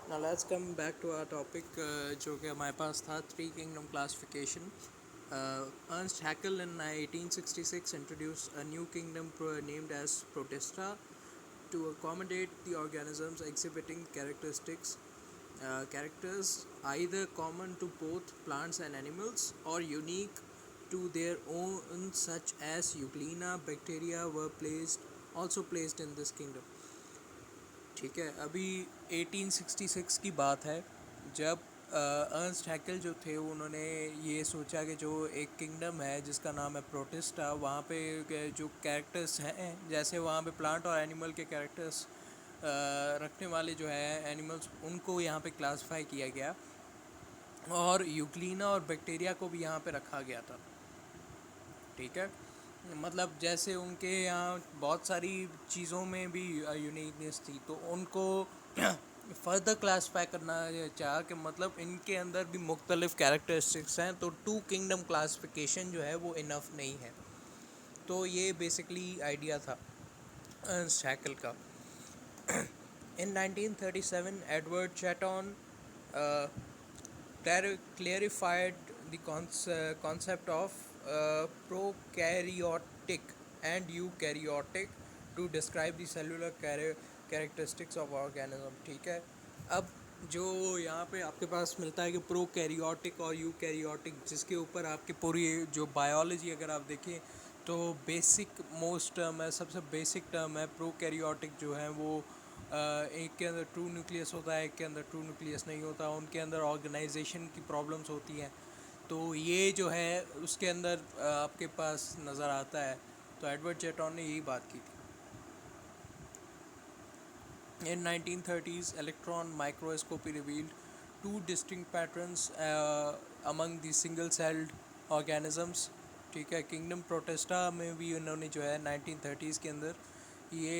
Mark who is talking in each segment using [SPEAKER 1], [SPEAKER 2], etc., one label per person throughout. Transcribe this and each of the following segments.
[SPEAKER 1] Now let's come back to our topic जो कि हमारे पास था three kingdom classification. Ernst Haeckel in 1866 introduced a new kingdom named as Protista to accommodate the organisms exhibiting characters either common to both plants and animals or unique to their own, such as Euglena bacteria were also placed in this kingdom. ठीक है. अभी 1866 की बात है जब Ernst Hückel जो थे उन्होंने ये सोचा कि जो एक किंगडम है जिसका नाम है प्रोटिस्टा, वहाँ पे जो कैरेक्टर्स हैं जैसे वहाँ पे प्लांट और एनिमल के कैरेक्टर्स रखने वाले जो है एनिमल्स, उनको यहाँ पे क्लासिफाई किया गया और यूग्लिना और बैक्टीरिया को भी यहाँ पे रखा गया था. ठीक है. मतलब जैसे उनके यहाँ बहुत सारी चीज़ों में भी यूनिकनेस थी तो उनको फर्दर क्लासिफाई करना चाहा कि मतलब इनके अंदर भी मुख्तलिफ कैरेक्टरिस्टिक्स हैं, तो टू किंगडम क्लासिफिकेशन जो है वो इनफ नहीं है. तो ये बेसिकली आइडिया था अर्नस्ट हैकेल का. In 1937, Edward Chatton clarified the concept of prokaryotic and eukaryotic to describe the cellular characteristics of organism. ठीक है. अब जो यहाँ पे आपके पास मिलता है कि प्रोकैरियोटिक और यूकैरियोटिक, जिसके ऊपर आपकी पूरी जो बायोलॉजी अगर आप देखें तो बेसिक मोस्ट टर्म है, सबसे बेसिक टर्म है. प्रोकैरियोटिक जो है वो एक के अंदर ट्रू न्यूक्लियस होता है, एक के अंदर ट्रू न्यूक्लियस नहीं होता, उनके अंदर ऑर्गेनाइजेशन की प्रॉब्लम्स होती हैं. तो ये जो है उसके अंदर आपके पास नज़र आता है. तो एडवर्ड चैटन ने यही बात की थी. In 1930s, electron microscopy revealed two distinct patterns among the single-celled organisms. ठीक है. किंगडम प्रोटेस्टा में भी उन्होंने जो है 1930s के अंदर ये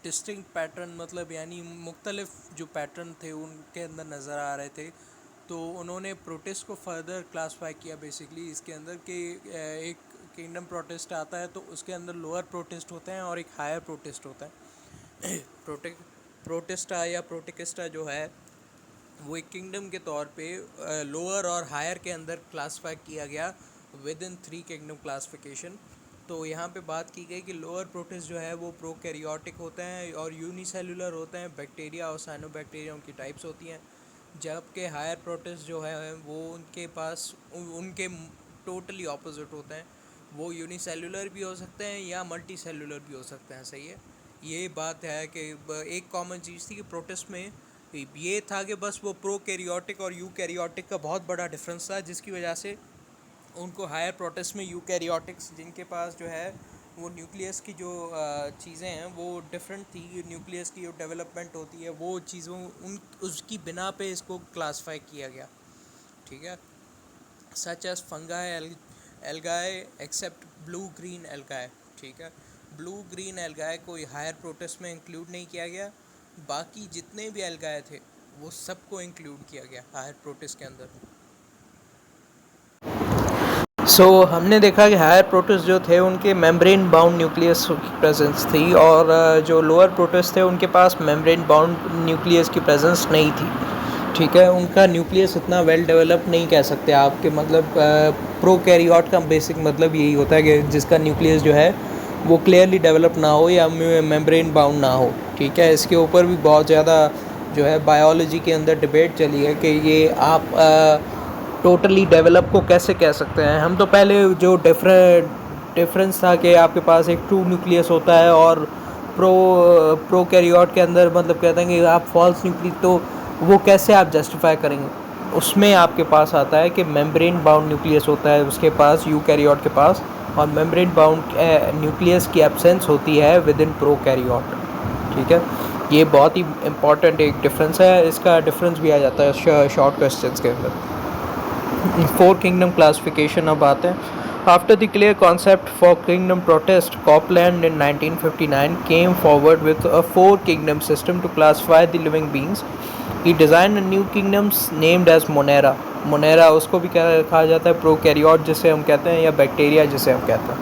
[SPEAKER 1] डिस्टिंक्ट पैटर्न, मतलब यानी मुख्तलिफ जो पैटर्न थे उनके अंदर नज़र आ रहे थे. तो उन्होंने प्रोटेस्ट को फर्दर क्लासिफाई किया बेसिकली इसके अंदर कि एक किंगडम प्रोटेस्ट आता है तो उसके अंदर लोअर प्रोटेस्ट होते हैं और एक हायर प्रोटेस्ट होता है. प्रोटेस्टा या प्रोटिकिस्टा जो है वो एक किंगडम के तौर पे लोअर और हायर के अंदर क्लासिफाई किया गया with in three kingdom classification. तो यहाँ पे बात की गई कि लोअर प्रोटिस्ट जो है वो प्रोकैरियोटिक होते हैं और यूनिसेलुलर होते हैं. बैक्टीरिया और साइनोबैक्टीरिया उनकी टाइप्स होती हैं, जबकि हायर प्रोटिस्ट जो है वो उनके पास उनके टोटली ऑपोजिट होते हैं. वो यूनिसेलुलर भी हो सकते हैं या मल्टी सेलुलर भी हो सकते हैं. सही है. ये बात है कि एक कॉमन चीज़ थी कि प्रोटिस्ट में ये था कि बस वो प्रोकैरियोटिक और यूकैरियोटिक का बहुत बड़ा डिफरेंस था, जिसकी वजह से उनको हायर प्रोटिस्ट में यूकैरियोटिक्स जिनके पास जो है वो न्यूक्लियस की जो चीज़ें हैं वो डिफरेंट थी, न्यूक्लियस की जो डेवलपमेंट होती है वो चीज़ों उसकी बिना पे इसको क्लासिफाई किया गया. ठीक है. Such as fungi algae except blue green algae. ठीक है. ब्लू ग्रीन एल्गाई को हायर प्रोटिस्ट में इंक्लूड नहीं किया गया. बाकी जितने भी एल्गाई थे वो सबको इंक्लूड किया गया हायर प्रोटिस्ट के अंदर. हमने देखा कि हायर प्रोटिस्ट जो थे उनके मेम्ब्रेन बाउंड न्यूक्लियस की प्रेजेंस थी और जो लोअर प्रोटिस्ट थे उनके पास मेम्ब्रेन बाउंड न्यूक्लियस की प्रेजेंस नहीं थी. ठीक है. उनका न्यूक्लियस इतना वेल डेवलप नहीं कह सकते आपके, मतलब प्रोकैरियोट का बेसिक मतलब यही होता है कि जिसका न्यूक्लियस जो है वो क्लियरली डेवलप ना हो या मेम्ब्रेन बाउंड ना हो. ठीक है. इसके ऊपर भी बहुत ज़्यादा जो है बायोलॉजी के अंदर डिबेट चली है कि ये आप टोटली डेवलप को कैसे कह सकते हैं. हम तो पहले जो डिफरेंस था कि आपके पास एक ट्रू न्यूक्लियस होता है और प्रोकैरियोट के अंदर मतलब कहते हैं कि आप फॉल्स न्यूक्लियस, तो वो कैसे आप जस्टिफाई करेंगे. उसमें आपके पास आता है कि मेम्ब्रेन बाउंड न्यूक्लियस होता है उसके पास, यूकैरियोट के पास, और मेम्ब्रेन बाउंड न्यूक्लियस की एब्सेंस होती है विद इन प्रोकैरियोट. ठीक है. ये बहुत ही इम्पॉर्टेंट एक डिफरेंस है. इसका डिफरेंस भी आ जाता है शॉर्ट क्वेश्चंस के अंदर. फोर किंगडम क्लासिफिकेशन अब आते हैं. After the clear concept for kingdom protest, Copland in 1959 came forward with a four-kingdom system to classify the living beings. He designed a new kingdom named as Monera. Monera उसको भी कहा जाता है prokaryote जिसे हम कहते हैं या बैक्टीरिया जिसे हम कहते हैं.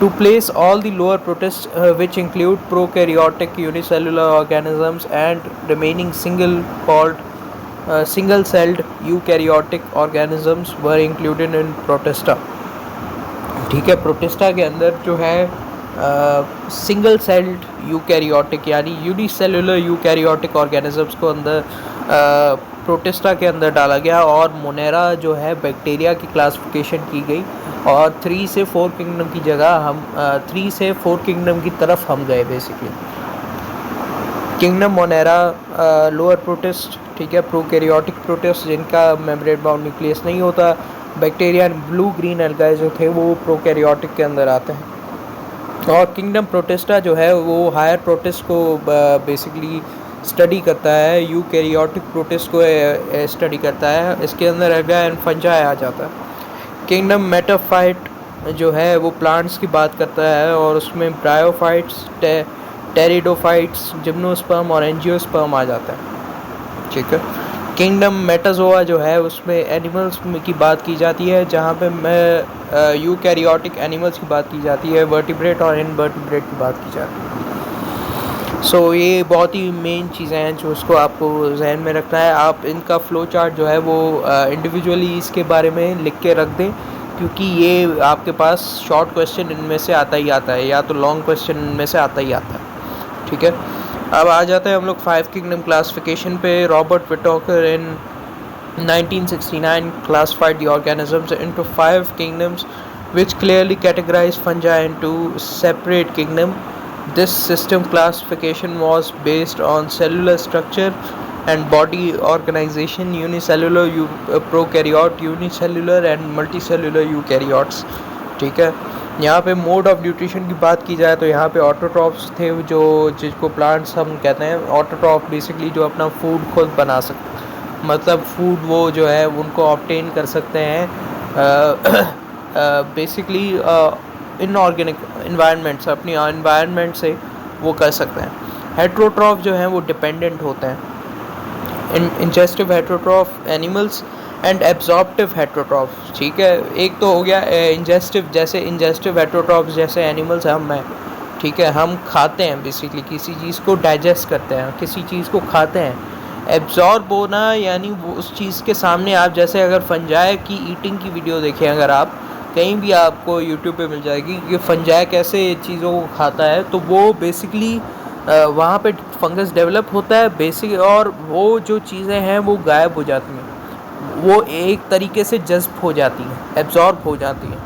[SPEAKER 1] to place all the lower protists, which include prokaryotic unicellular organisms and remaining single-celled eukaryotic organisms were included in protista. ठीक है, प्रोटिस्टा के अंदर जो है सिंगल सेल्ड यूकैरियोटिक यानी यूनिसेलुलर यूकैरियोटिक ऑर्गेनिजम्स को अंदर प्रोटिस्टा के अंदर डाला गया और मोनेरा जो है बैक्टीरिया की क्लासिफिकेशन की गई और 3 से 4 किंगडम की जगह हम 3 से 4 किंगडम की तरफ हम गए basically. Kingdom Monera lower protist, ठीक है, प्रोकैरियोटिक प्रोटिस्ट जिनका मेम्ब्रेन बाउंड न्यूक्लियस नहीं होता, बैक्टीरिया ब्लू ग्रीन एल्गाई जो थे वो प्रोकैरियोटिक के अंदर आते हैं, और किंगडम प्रोटिस्टा जो है वो हायर प्रोटिस्ट को बेसिकली स्टडी करता है, यूकैरियोटिक प्रोटिस्ट को स्टडी करता है, इसके अंदर एल्गा एंड फंजाई आ जाता है। किंगडम मेटाफाइट जो है वो प्लांट्स की बात करता है और उसमें ब्रायोफाइट्स, टेरिडोफाइट्स, जिम्नोस्पर्म और एंजियोस्पर्म आ जाता है, ठीक है। किंगडम मेटाजोआ जो है उसमें एनिमल्स की बात की जाती है, जहाँ पे यूकैरियोटिक एनिमल्स की बात की जाती है, वर्टिब्रेट और इनवर्टिब्रेट की बात की जाती है। सो ये बहुत ही मेन चीज़ें हैं जो उसको आपको जहन में रखना है। आप इनका फ़्लो चार्ट जो है वो इंडिविजुअली इसके बारे में लिख के रख दें, क्योंकि ये आपके पास शॉर्ट क्वेश्चन इनमें से आता ही आता है या तो लॉन्ग क्वेश्चन इनमें से आता ही आता है, ठीक है। अब आ जाते हैं हम लोग 5 किंगडम क्लासिफिकेशन पे। Robert Whittaker in 1969 classified the organisms into 5 kingdoms which clearly categorized fungi into separate kingdom. This system classification was based on cellular structure and body organization, unicellular prokaryote, unicellular and multicellular eukaryotes, ठीक है। यहाँ पे mode of nutrition की बात की जाए तो यहाँ पे ऑटोट्रॉफ्स थे जो जिसको प्लांट्स हम कहते हैं। ऑटोट्रॉफ बेसिकली जो अपना फूड खुद बना सकते, मतलब फूड वो जो है उनको ऑब्टेन कर सकते हैं बेसिकली इनऑर्गेनिक इन्वायरमेंट से, अपनी इन्वायरमेंट से वो कर सकते हैं। हेट्रोट्रॉफ जो हैं वो डिपेंडेंट होते हैं। Ingestive heterotroph animals and absorptive heterotroph, ठीक है। एक तो हो गया इंजेस्टिव, जैसे इंजेस्टिव हेट्रोट्रॉफ जैसे एनिमल्स हम हैं, ठीक है, हम खाते हैं, बेसिकली किसी चीज़ को डाइजेस्ट करते हैं, किसी चीज़ को खाते हैं। एब्जॉर्ब होना यानी वो उस चीज़ के सामने, आप जैसे अगर फंजाई की ईटिंग की वीडियो देखें, अगर आप कहीं भी आपको यूट्यूब पे मिल जाएगी कि फंजाई कैसे चीज़ों को खाता है, तो वो बेसिकली वहाँ पे फंगस डेवलप होता है बेसिक, और वो जो चीज़ें हैं वो गायब हो जाती हैं, वो एक तरीके से जज्ब हो जाती हैं, एब्जॉर्ब हो जाती हैं।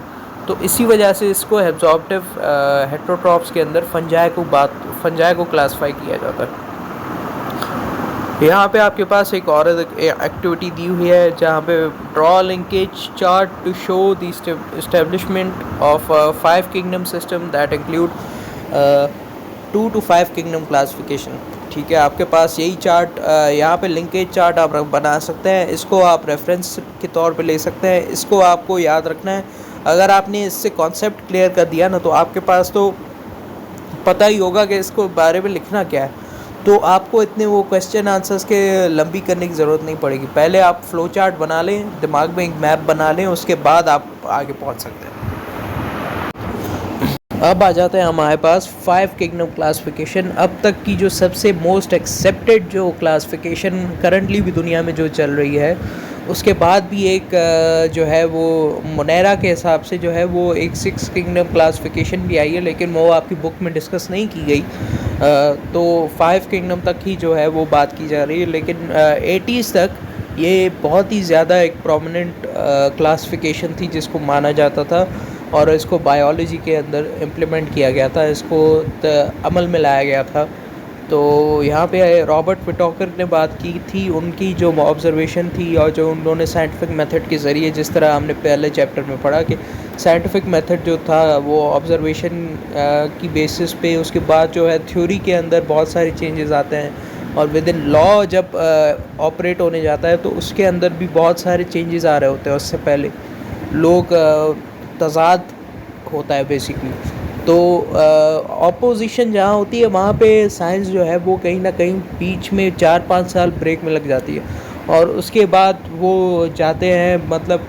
[SPEAKER 1] तो इसी वजह से इसको एब्जॉर्प्टिव हेट्रोट्रॉफ्स के अंदर फंजाई को क्लासिफाई किया जाता है। यहाँ पे आपके पास एक और एक्टिविटी दी हुई है जहाँ पे draw linkage chart to show the establishment of 5 kingdom system that include 2 to 5 kingdom classification, ठीक है। आपके पास यही चार्ट यहाँ पे लिंकेज चार्ट आप बना सकते हैं, इसको आप रेफरेंस के तौर पे ले सकते हैं, इसको आपको याद रखना है। अगर आपने इससे कॉन्सेप्ट क्लियर कर दिया ना, तो आपके पास तो पता ही होगा कि इसको बारे में लिखना क्या है, तो आपको इतने वो क्वेश्चन आंसर्स के लंबी करने की ज़रूरत नहीं पड़ेगी। पहले आप फ्लो चार्ट बना लें, दिमाग में एक मैप बना लें, उसके बाद आप आगे पहुंच सकते हैं। अब आ जाते हैं हमारे पास 5 किंगडम क्लासिफिकेशन, अब तक की जो सबसे मोस्ट एक्सेप्टेड जो क्लासिफिकेशन करंटली भी दुनिया में जो चल रही है। उसके बाद भी एक जो है वो मोनेरा के हिसाब से जो है वो एक 6 किंगडम क्लासिफिकेशन भी आई है, लेकिन वो आपकी बुक में डिस्कस नहीं की गई। तो 5 किंगडम तक ही जो है वो बात की जा रही है, लेकिन 80s तक ये बहुत ही ज़्यादा एक प्रोमिनेंट क्लासिफिकेशन थी जिसको माना जाता था, और इसको बायोलॉजी के अंदर इम्प्लीमेंट किया गया था, इसको अमल में लाया गया था। तो यहाँ पे रॉबर्ट विटॉकर ने बात की थी, उनकी जो ऑब्जर्वेशन थी और जो उन्होंने साइंटिफिक मेथड के ज़रिए, जिस तरह हमने पहले चैप्टर में पढ़ा कि साइंटिफिक मेथड जो था वो ऑब्जर्वेशन की बेसिस पे, उसके बाद जो है थ्योरी के अंदर बहुत सारे चेंजेस आते हैं, और विद इन लॉ जब ऑपरेट होने जाता है तो उसके अंदर भी बहुत सारे चेंजेस आ रहे होते हैं। उससे पहले लोग तज़ाद होता है बेसिकली, तो ऑपोजिशन जहाँ होती है वहाँ पे साइंस जो है वो कहीं ना कहीं बीच में 4-5 साल ब्रेक में लग जाती है, और उसके बाद वो जाते हैं, मतलब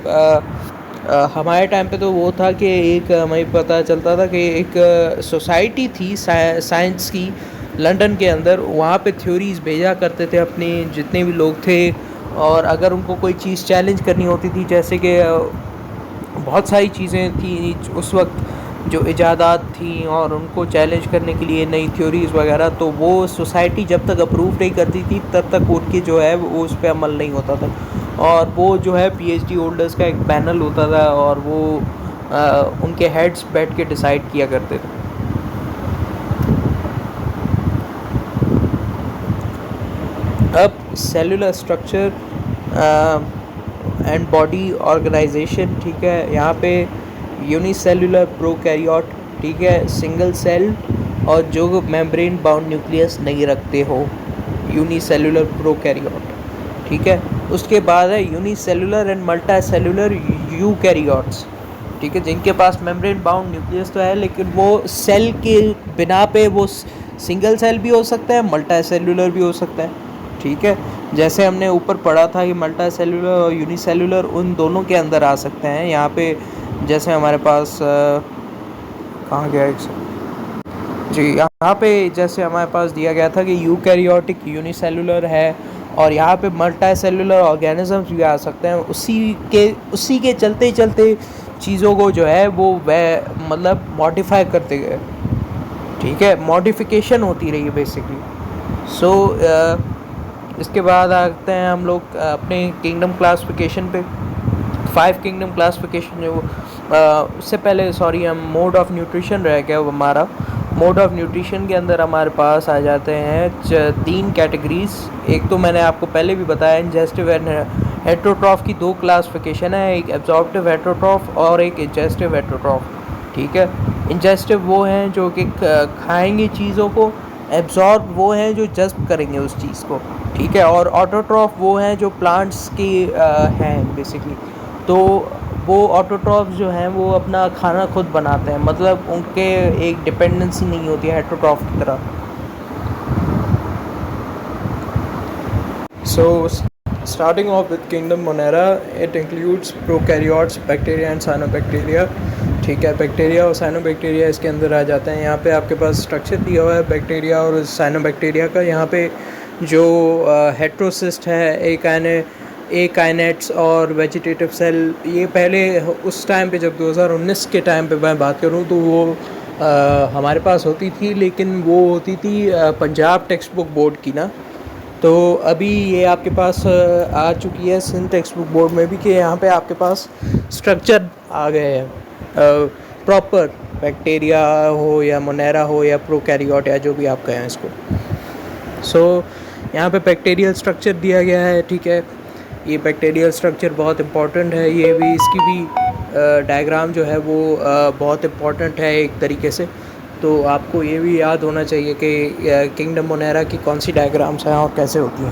[SPEAKER 1] हमारे टाइम पे तो वो था कि एक हमें पता चलता था कि एक सोसाइटी थी साइंस की लंदन के अंदर, वहाँ पे थ्योरीज भेजा करते थे अपने जितने भी लोग थे। और अगर उनको कोई चीज़ चैलेंज करनी होती थी, जैसे कि बहुत सारी चीज़ें थी उस वक्त जो इजादात थी, और उनको चैलेंज करने के लिए नई थ्योरीज़ वगैरह, तो वो सोसाइटी जब तक अप्रूव नहीं करती थी तब तक उनकी जो है वो उस पर अमल नहीं होता था। और वो जो है पीएचडी होल्डर्स का एक पैनल होता था, और वो उनके हेड्स बैठ के डिसाइड किया करते थे। अब cellular structure and body organisation, ठीक है, यहाँ पे यूनिसेलुलर प्रोकैरियोट, ठीक है, सिंगल सेल और जो मेम्ब्रेन बाउंड न्यूक्लियस नहीं रखते हो, यूनिसेलुलर प्रोकैरियोट, ठीक है। उसके बाद है यूनिसेलुलर एंड मल्टीसेलुलर यूकैरियोट्स, ठीक है, जिनके पास मेम्ब्रेन बाउंड न्यूक्लियस तो है, लेकिन वो सेल के बिना पे वो सिंगल सेल भी हो सकता है, मल्टीसेलुलर भी हो सकता है, ठीक है। जैसे हमने ऊपर पढ़ा था कि मल्टीसेलुलर और यूनिसेलुलर उन दोनों के अंदर आ सकते हैं। यहाँ पे जैसे हमारे पास कहाँ गया एक जी, यहाँ पे जैसे हमारे पास दिया गया था कि यूकैरियोटिक यूनिसेलुलर है, और यहाँ पे मल्टीसेलुलर ऑर्गेनिजम्स भी आ सकते हैं। उसी के चलते चलते चीज़ों को जो है वो वह मतलब मॉडिफाई करते गए, ठीक है, मॉडिफिकेशन होती रही है बेसिकली। सो इसके बाद आते हैं हम लोग अपने किंगडम क्लासिफिकेशन पे। 5 किंगडम क्लासिफिकेशन जो उससे पहले सॉरी हम मोड ऑफ न्यूट्रिशन रह गया हमारा। मोड ऑफ न्यूट्रिशन के अंदर हमारे पास आ जाते हैं 3 कैटेगरीज। एक तो मैंने आपको पहले भी बताया, इंजेस्टिव एंड हेटरोट्रॉफ की 2 क्लासिफिकेशन है, एक एब्जॉर्प्टिव हेटरोट्रॉफ और एक इंजेस्टिव हेटरोट्रॉफ, ठीक है। इंजेस्टिव वो हैं जो कि खाएंगे चीज़ों को, एब्जॉर्ब वो हैं जो जज्ब करेंगे उस चीज़ को, ठीक है, और ऑटोट्रॉफ वो हैं जो प्लांट्स की हैं बेसिकली। तो वो ऑटोट्रॉफ जो हैं वो अपना खाना खुद बनाते हैं, मतलब उनके एक डिपेंडेंसी नहीं होती है हेटरोट्रॉफ की तरह। So starting of with kingdom Monera, it includes prokaryotes, bacteria and cyanobacteria, ठीक है। बैक्टीरिया और साइनोबैक्टीरिया इसके अंदर आ जाते हैं। यहाँ पे आपके पास स्ट्रक्चर दिया हुआ है बैक्टीरिया और साइनोबैक्टीरिया का। यहाँ पे जो हेट्रोसिस्ट है, एकाइनेट्स और वेजिटेटिव सेल, ये पहले उस टाइम पे जब 2019 के टाइम पे मैं बात करूँ तो वो हमारे पास होती थी, लेकिन वो होती थी पंजाब टेक्स्ट बुक बोर्ड की ना। तो अभी ये आपके पास आ चुकी है सिंध टेक्स्ट बुक बोर्ड में भी, कि यहाँ पे आपके पास स्ट्रक्चर आ गए हैं प्रॉपर, बैक्टीरिया हो या मोनेरा हो या प्रोकैरियोट या जो भी आप कहें इसको। सो यहाँ पे बैक्टीरियल स्ट्रक्चर दिया गया है, ठीक है। ये बैक्टीरियल स्ट्रक्चर बहुत इम्पॉर्टेंट है, ये भी इसकी भी डायग्राम जो है वो बहुत इम्पॉर्टेंट है एक तरीके से। तो आपको ये भी याद होना चाहिए कि किंगडम मोनेरा की कौन सी डायग्राम्स हैं और कैसे होती हैं।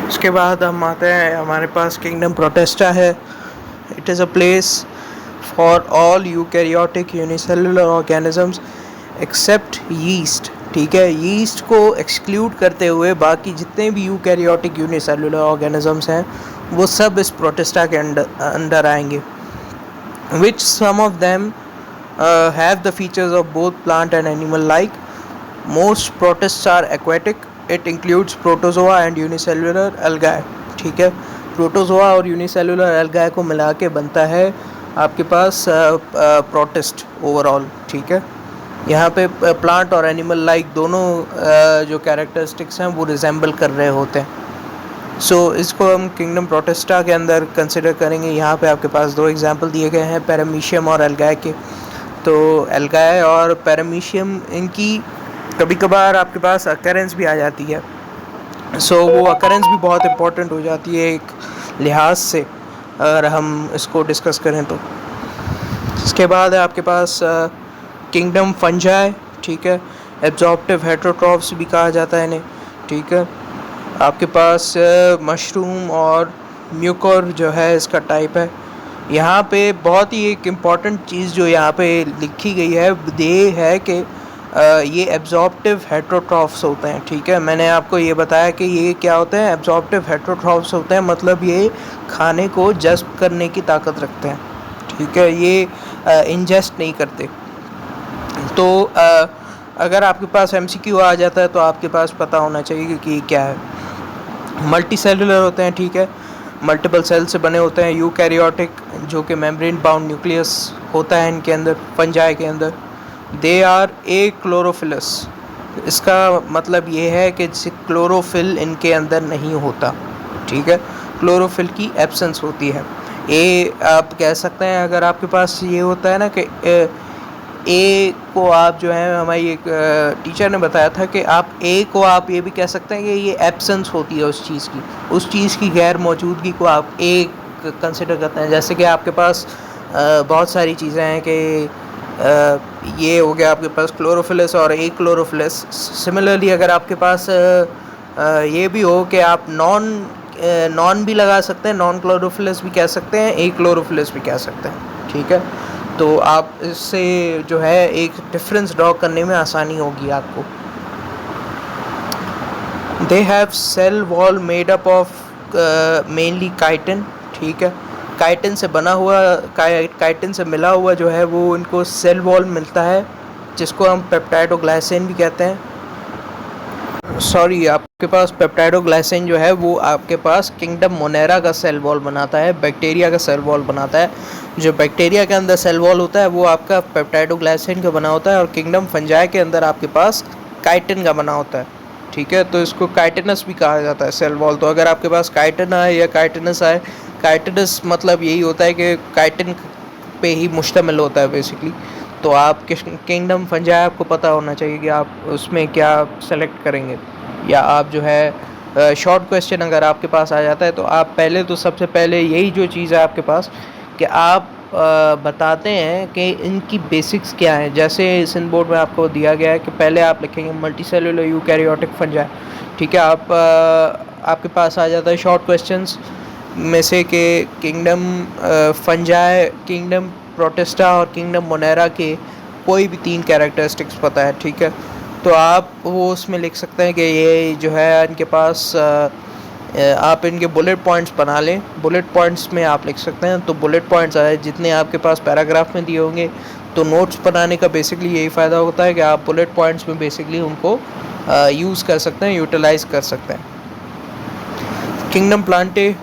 [SPEAKER 1] उसके बाद हम आते हैं, हमारे पास किंगडम प्रोटेस्टा है। It is a place for all eukaryotic unicellular organisms except yeast, ठीक है। यीस्ट को एक्सक्लूड करते हुए बाकी जितने भी यूकैरियोटिक यूनिसेलुलर ऑर्गेनिजम्स हैं वो सब इस प्रोटेस्टा के अंडर आएंगे। Which some of them have the features of both plant and animal like. Most protists are aquatic. It includes protozoa and unicellular algae, ठीक है। प्रोटोजोआ और यूनिसेलुलर algae को मिला के बनता है आपके पास प्रोटिस्ट ओवरऑल, ठीक है। यहाँ पे प्लांट और एनिमल लाइक दोनों जो कैरेक्टरिस्टिक्स हैं वो रिजेंबल कर रहे होते हैं। सो इसको हम किंगडम प्रोटेस्टा के अंदर कंसिडर करेंगे। यहाँ पे आपके पास 2 एग्जाम्पल दिए गए हैं, पैरामीशियम और एल्गाए के। तो एल्गाए और पैरामीशियम, इनकी कभी कभार आपके पास अकरेंस भी आ जाती है। सो वो अकरेंस भी बहुत इम्पोर्टेंट हो जाती है एक लिहाज से, अगर हम इसको डिस्कस करें तो। इसके बाद है आपके पास किंगडम फंजाई, ठीक है। एब्जॉर्प्टिव हेटरोट्रॉफ्स भी कहा जाता है इन्हें, ठीक है। आपके पास मशरूम और म्यूकोर जो है इसका टाइप है। यहाँ पे बहुत ही एक इम्पॉर्टेंट चीज़ जो यहाँ पे लिखी गई है ये है कि ये एब्जॉर्प्टिव हेटरोट्रॉफ्स होते हैं, ठीक है। मैंने आपको ये बताया कि ये क्या होते हैं, एब्जॉर्प्टिव हेटरोट्रॉफ्स होते हैं, मतलब ये खाने को जज़्ब करने की ताकत रखते हैं, ठीक है। ये इंजेस्ट नहीं करते। तो अगर आपके पास MCQ आ जाता है तो आपके पास पता होना चाहिए कि ये क्या है। मल्टी सेलुलर होते हैं, ठीक है, मल्टीपल सेल से बने होते हैं। यूकैरियोटिक, जो कि मेम्ब्रेन बाउंड न्यूक्लियस होता है इनके अंदर, फंजाई के अंदर। दे आर ए क्लोरोफिलस, इसका मतलब ये है कि क्लोरोफिल इनके अंदर नहीं होता, ठीक है, क्लोरोफिल की एब्सेंस होती है। ए आप कह सकते हैं, अगर आपके पास ये होता है ना कि ए को आप जो है, हमारी एक टीचर ने बताया था कि आप ए को आप ये भी कह सकते हैं कि ये एब्सेंस होती है उस चीज़ की गैर मौजूदगी को आप ए कंसिडर करते हैं। जैसे कि आपके पास बहुत सारी चीज़ें हैं कि ये हो गया आपके पास क्लोरोफिलस और ए क्लोरोफिलस। सिमिलरली अगर आपके पास ये भी हो कि आप नॉन भी लगा सकते हैं, नॉन क्लोरोफिलस भी कह सकते हैं, ए क्लोरोफिलस भी कह सकते हैं, ठीक है। तो आप इससे जो है एक डिफरेंस ड्रॉ करने में आसानी होगी आपको। They have cell wall made up of mainly chitin, ठीक है। काइटिन से बना हुआ, काइटिन से मिला हुआ जो है वो इनको सेल वॉल मिलता है, जिसको हम पेप्टाइडोग्लाइसिन भी कहते हैं। सॉरी, आपके पास पेप्टाइडोग्लाइसिन जो है वो आपके पास किंगडम मोनेरा का सेल वॉल बनाता है, बैक्टीरिया का सेल वॉल बनाता है। जो बैक्टीरिया के अंदर सेल वॉल होता है वो आपका पेप्टाइडोग्लाइसिन का बना होता है, और किंगडम फंजाई के अंदर आपके पास काइटिन का बना होता है, ठीक है। तो इसको काइटिनस भी कहा जाता है सेल वॉल। तो अगर आपके पास काइटिन आए या काइटिनस आए, काइटिनस मतलब यही होता है कि काइटिन पे ही मुश्तमिल होता है बेसिकली। तो आप किंगडम फंजाई आपको पता होना चाहिए कि आप उसमें क्या सेलेक्ट करेंगे। या आप जो है शॉर्ट क्वेश्चन अगर आपके पास आ जाता है तो आप पहले तो सबसे पहले यही जो चीज़ है आपके पास कि आप बताते हैं कि इनकी बेसिक्स क्या हैं। जैसे सिंध बोर्ड में आपको दिया गया है कि पहले आप लिखेंगे मल्टी सेलुलर यूकैरियोटिक फंजाई, ठीक है। आपके पास आ जाता है शॉर्ट क्वेश्चंस में से कि किंगडम फंजाई, किंगडम प्रोटिस्टा और किंगडम मोनेरा के कोई भी 3 कैरेक्टरिस्टिक्स पता है, ठीक है। तो आप वो उसमें लिख सकते हैं कि ये जो है इनके पास आप इनके बुलेट पॉइंट्स बना लें। बुलेट पॉइंट्स में आप लिख सकते हैं, तो बुलेट पॉइंट्स आए जितने आपके पास पैराग्राफ में दिए होंगे। तो नोट्स बनाने का बेसिकली यही फ़ायदा होता है कि आप बुलेट पॉइंट्स में बेसिकली उनको यूज़ कर सकते हैं, यूटिलाइज़ कर सकते हैं। Kingdom Plantae,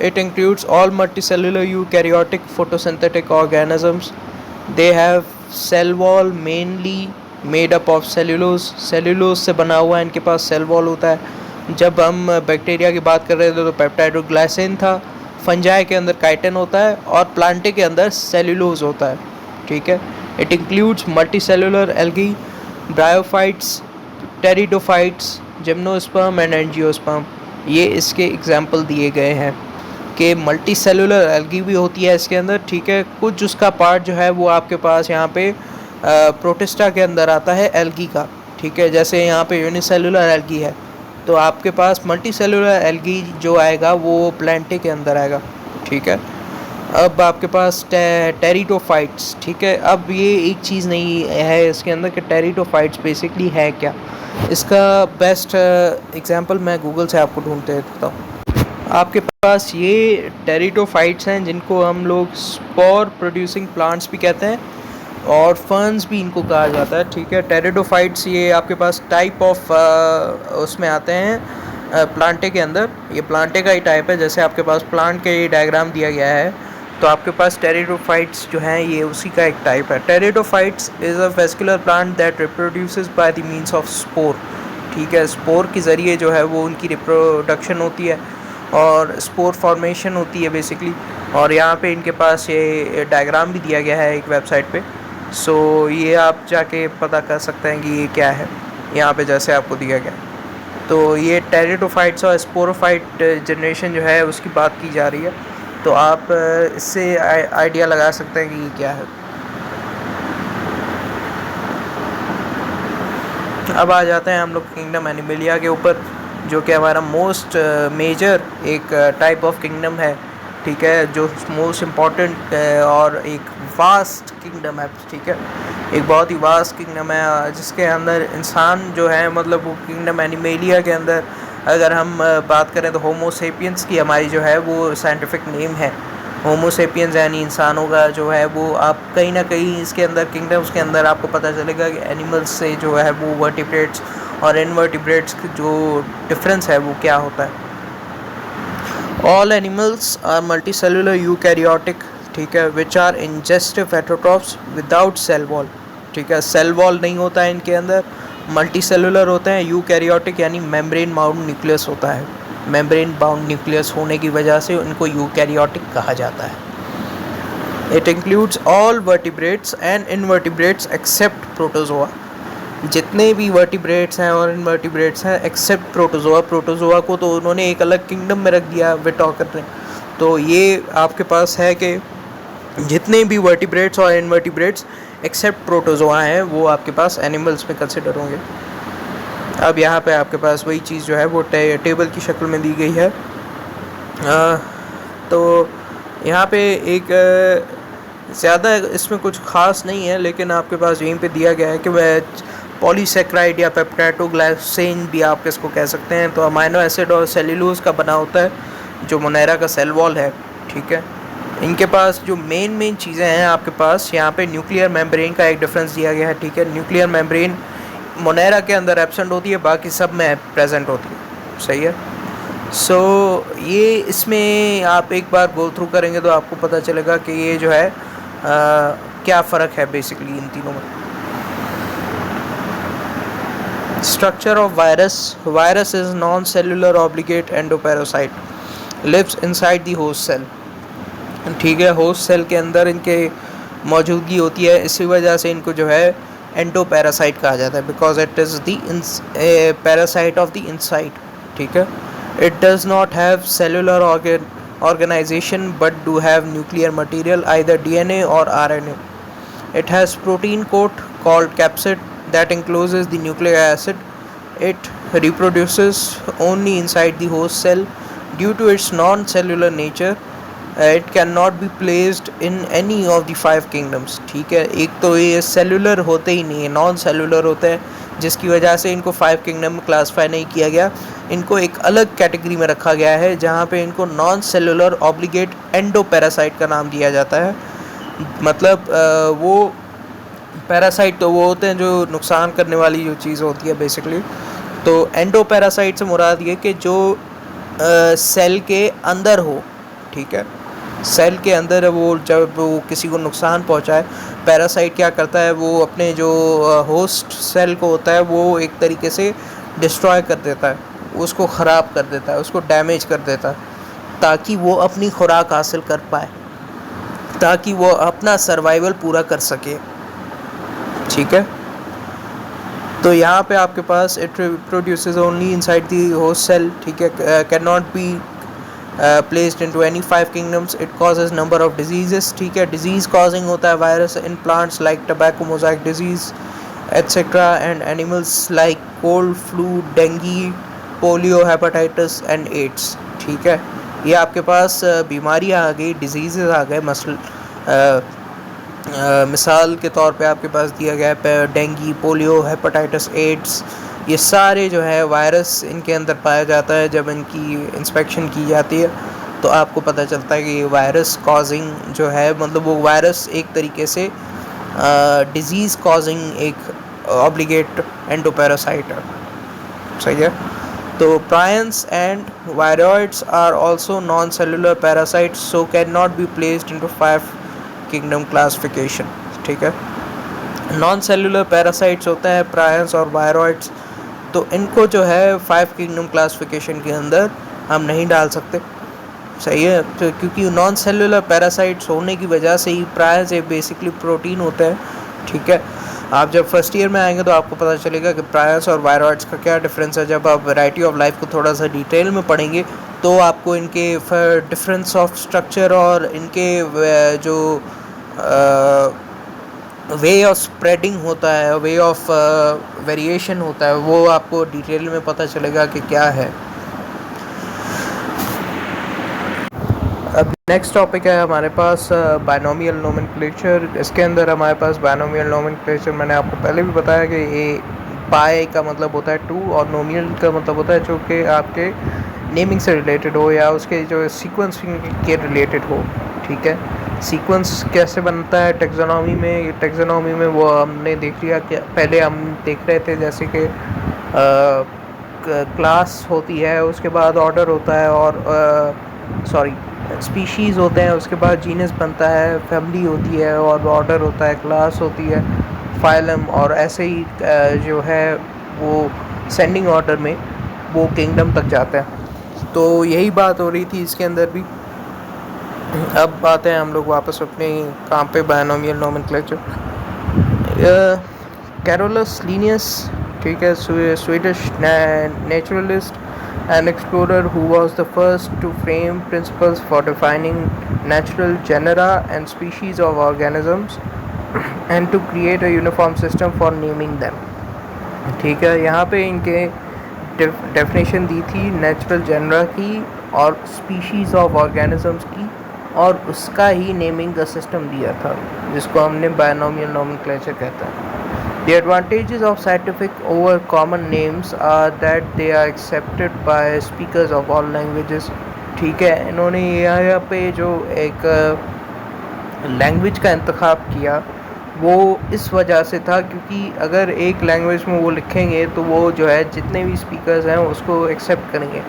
[SPEAKER 1] it includes all multicellular eukaryotic photosynthetic organisms. They have cell wall mainly made up of cellulose. cellulose से बना हुआ इनके पास सेल वॉल होता है। जब हम बैक्टीरिया की बात कर रहे थे तो पेप्टाइडोग्लाइसिन था, फंजाई के अंदर काइटिन होता है और प्लांटे के अंदर सेल्यूलोज होता है, ठीक है। It includes multicellular algae, bryophytes, pteridophytes, gymnosperm and angiosperm. ये इसके एग्जाम्पल दिए गए हैं कि मल्टी सेलुलर एल्गी भी होती है इसके अंदर, ठीक है। कुछ उसका पार्ट जो है वो आपके पास यहाँ पे प्रोटिस्टा के अंदर आता है एल्गी का, ठीक है। जैसे यहाँ पे यूनिसेलुलर एल्गी है, तो आपके पास मल्टी सेलुलर एल्गी जो आएगा वो प्लांटे के अंदर आएगा, ठीक है। अब आपके पास टेरिडोफाइट्स, ठीक है। अब ये एक चीज़ नहीं है इसके अंदर कि टेरिडोफाइट्स बेसिकली है क्या। इसका बेस्ट एग्जांपल मैं गूगल से आपको ढूंढते देता हूँ। आपके पास ये टेरिडोफाइट्स हैं जिनको हम लोग स्पोर प्रोड्यूसिंग प्लांट्स भी कहते हैं और फर्न्स भी इनको कहा जाता है, ठीक है। टेरिडोफाइट्स ये आपके पास टाइप ऑफ उसमें आते हैं प्लांटे के अंदर। ये प्लांटे का ही टाइप है, जैसे आपके पास प्लांट के डायग्राम दिया गया है तो आपके पास टेरिडोफाइट्स जो हैं ये उसी का एक टाइप है। Pteridophytes is a vascular plant that reproduces by the means of spore, ठीक है। स्पोर के ज़रिए जो है वो उनकी रिप्रोडक्शन होती है और स्पोर फॉर्मेशन होती है बेसिकली। और यहाँ पे इनके पास ये डायग्राम भी दिया गया है एक वेबसाइट पे, सो ये आप जाके पता कर सकते हैं कि ये क्या है यहाँ पे जैसे आपको दिया गया। तो ये टेरिडोफाइट्स और स्पोरोफाइट जनरेशन जो है उसकी बात की जा रही है, तो आप इससे आइडिया लगा सकते हैं कि ये क्या है। अब आ जाते हैं हम लोग किंगडम एनिमलिया के ऊपर, जो कि हमारा मोस्ट मेजर एक टाइप ऑफ किंगडम है, ठीक है, जो मोस्ट इम्पॉर्टेंट और एक वास्ट किंगडम है, ठीक है। एक बहुत ही वास्ट किंगडम है जिसके अंदर इंसान जो है, मतलब वो किंगडम एनिमेलिया के अंदर अगर हम बात करें तो होमो सेपियंस की हमारी जो है वो साइंटिफिक नेम है। होमो सेपियंस यानी इंसानों का जो है वो, आप कहीं ना कहीं इसके अंदर किंगडम्स के अंदर आपको पता चलेगा कि एनिमल्स से जो है वो वर्टिब्रेट्स और इनवर्टिब्रेट्स जो डिफरेंस है वो क्या होता है। All animals are multicellular eukaryotic, ठीक है, which are ingestive heterotrophs without cell wall, ठीक है, सेल वॉल नहीं होता है इनके अंदर, मल्टीसेलुलर होते हैं, यूकैरियोटिक यानी मेम्ब्रेन बाउंड न्यूक्लियस होता है। मेम्ब्रेन बाउंड न्यूक्लियस होने की वजह से उनको यूकैरियोटिक कहा जाता है। It includes all vertebrates and invertebrates except protozoa, जितने भी वर्टिब्रेट्स हैं और इनवर्टिब्रेट्स हैं एक्सेप्ट प्रोटोजोआ। प्रोटोजोआ को तो उन्होंने एक अलग किंगडम में रख दिया विटॉकर ने। तो ये आपके पास है कि जितने भी वर्टिब्रेट्स और इनवर्टिब्रेट्स एक्सेप्ट प्रोटोजोआ हैं वो आपके पास एनिमल्स में कंसिडर होंगे। अब यहाँ पे आपके पास वही चीज़ जो है वो टेबल की शक्ल में दी गई है। तो यहाँ पे एक ज़्यादा इसमें कुछ ख़ास नहीं है, लेकिन आपके पास यहीं पे दिया गया है कि वह पॉलीसेक्राइड या पेप्टाइडोग्लाइसिन भी आप इसको कह सकते हैं। तो अमाइनो एसिड और सेल्यूलोज का बना होता है जो मोनेरा का सेल वॉल है, ठीक है। इनके पास जो मेन चीज़ें हैं आपके पास यहाँ पे न्यूक्लियर मेम्ब्रेन का एक डिफरेंस दिया गया है, ठीक है। न्यूक्लियर मेम्ब्रेन मोनेरा के अंदर एब्सेंट होती है, बाकी सब में प्रेजेंट होती है, सही है। सो ये इसमें आप एक बार गो थ्रू करेंगे तो आपको पता चलेगा कि ये जो है क्या फ़र्क है बेसिकली इन तीनों में। Structure of virus, virus is non cellular obligate endoparasite, lives inside the host cell, ठीक है। होस्ट सेल के अंदर इनके मौजूदगी होती है, इसी वजह से इनको जो है एंडोपैरासाइट कहा जाता है, because it is the parasite of the inside, ठीक है। It does not have cellular organisation but do have nuclear material either DNA और RNA. It has protein coat called capsid that encloses the nucleic acid. It reproduces only inside the host cell. Due to its non-cellular nature, it cannot be placed in any of the 5 kingdoms, ठीक है। एक तो ये cellular होते ही नहीं है, non cellular होते हैं, जिसकी वजह से इनको 5 किंगडम में क्लासीफाई नहीं किया गया। इनको एक अलग कैटेगरी में रखा गया है जहाँ पे इनको नॉन सेलुलर ऑब्लिगेट एंडोपैरासाइट का नाम दिया जाता है। मतलब वो पैरासाइट तो वो होते हैं जो नुकसान करने वाली जो चीज़ होती है बेसिकली। तो एंडोपैरासाइट से मुराद ये कि जो सेल के अंदर हो, ठीक है। सेल के अंदर वो जब वो किसी को नुकसान पहुंचाए, पैरासाइट क्या करता है, वो अपने जो होस्ट सेल को होता है वो एक तरीके से डिस्ट्रॉय कर देता है, उसको ख़राब कर देता है, उसको डैमेज कर देता है, ताकि वो अपनी खुराक हासिल कर पाए, ताकि वो अपना सर्वाइवल पूरा कर सके, ठीक है। तो यहाँ पे आपके पास it produces only inside the host cell, ठीक है, can not be placed into any 5 kingdoms. It causes number of diseases, ठीक है। disease causing होता है virus in plants like tobacco mosaic disease etc. and animals like cold, flu, dengue, polio, hepatitis and AIDS, ठीक है। ये आपके पास बीमारियाँ आ गई, डिजीज़ आ गए। मिसाल के तौर पे आपके पास दिया गया है डेंगू, पोलियो, हेपेटाइटिस, एड्स, ये सारे जो है वायरस इनके अंदर पाया जाता है। जब इनकी इंस्पेक्शन की जाती है तो आपको पता चलता है कि ये वायरस कॉजिंग जो है, मतलब वो वायरस एक तरीके से डिजीज़ कॉजिंग एक ऑब्लिगेट एंडोपैरासाइट है, सही है। तो prions and viroids are also non cellular parasites so can not be placed into 5 kingdom classification, ठीक है। नॉन सेलुलर पैरासाइट्स होते हैं प्रायंस और वायरॉइड्स, तो इनको जो है 5 किंगडम क्लासिफिकेशन के अंदर हम नहीं डाल सकते, सही है। तो क्योंकि नॉन सेलुलर पैरासाइट्स होने की वजह से ही प्रायंस एक बेसिकली प्रोटीन होते हैं, ठीक है। आप जब फर्स्ट ईयर में आएंगे तो आपको पता चलेगा कि प्रायंस और वायरॉइड्स का क्या डिफरेंस है। जब आप वैरायटी ऑफ लाइफ को थोड़ा सा डिटेल में पढ़ेंगे तो आपको इनके डिफरेंस ऑफ स्ट्रक्चर और इनके जो वे ऑफ स्प्रेडिंग होता है, वे ऑफ वेरिएशन होता है, वो आपको डिटेल में पता चलेगा कि क्या है। अब नेक्स्ट टॉपिक है हमारे पास बायनोमियल नोमेनक्लेचर। इसके अंदर हमारे पास बायनोमियल नोमेनक्लेचर, मैंने आपको पहले भी बताया कि ये बाय का मतलब होता है टू और नोमियल का मतलब होता है जो कि आपके नेमिंग से रिलेटेड हो या उसके जो सीक्वेंसिंग के रिलेटेड हो। ठीक है, सीक्वेंस कैसे बनता है टेक्सोनॉमी में? टेक्सोनॉमी में वो हमने देख लिया कि पहले हम देख रहे थे जैसे कि क्लास होती है, उसके बाद ऑर्डर होता है और सॉरी स्पीशीज़ होते हैं, उसके बाद जीनस बनता है, फैमिली होती है और ऑर्डर होता है, क्लास होती है, फाइलम, और ऐसे ही जो है वो सेंडिंग ऑर्डर में वो किंगडम तक जाता है। तो यही बात हो रही थी इसके अंदर भी। अब आते हैं हम लोग वापस अपने काम पे, बायनोमियल नोमेनक्लेचर। कैरोलस लीनियस, ठीक है, Swedish naturalist and explorer who was the first to frame principles for defining natural genera and species of organisms and to create a uniform system for naming them। ठीक है, यहाँ पे इनके definition दी थी natural genre की और species of organisms की, और उसका ही नेमिंग का सिस्टम दिया था जिसको हमने बायनोमियल नोमेनक्लेचर कहते हैं। The advantages of scientific over common names are that they are accepted by speakers of all languages। ठीक है, इन्होंने यहाँ पे जो एक लैंग्वेज का इंतखाब किया वो इस वजह से था क्योंकि अगर एक लैंग्वेज में वो लिखेंगे तो वो जो है जितने भी स्पीकर्स हैं उसको एक्सेप्ट करेंगे।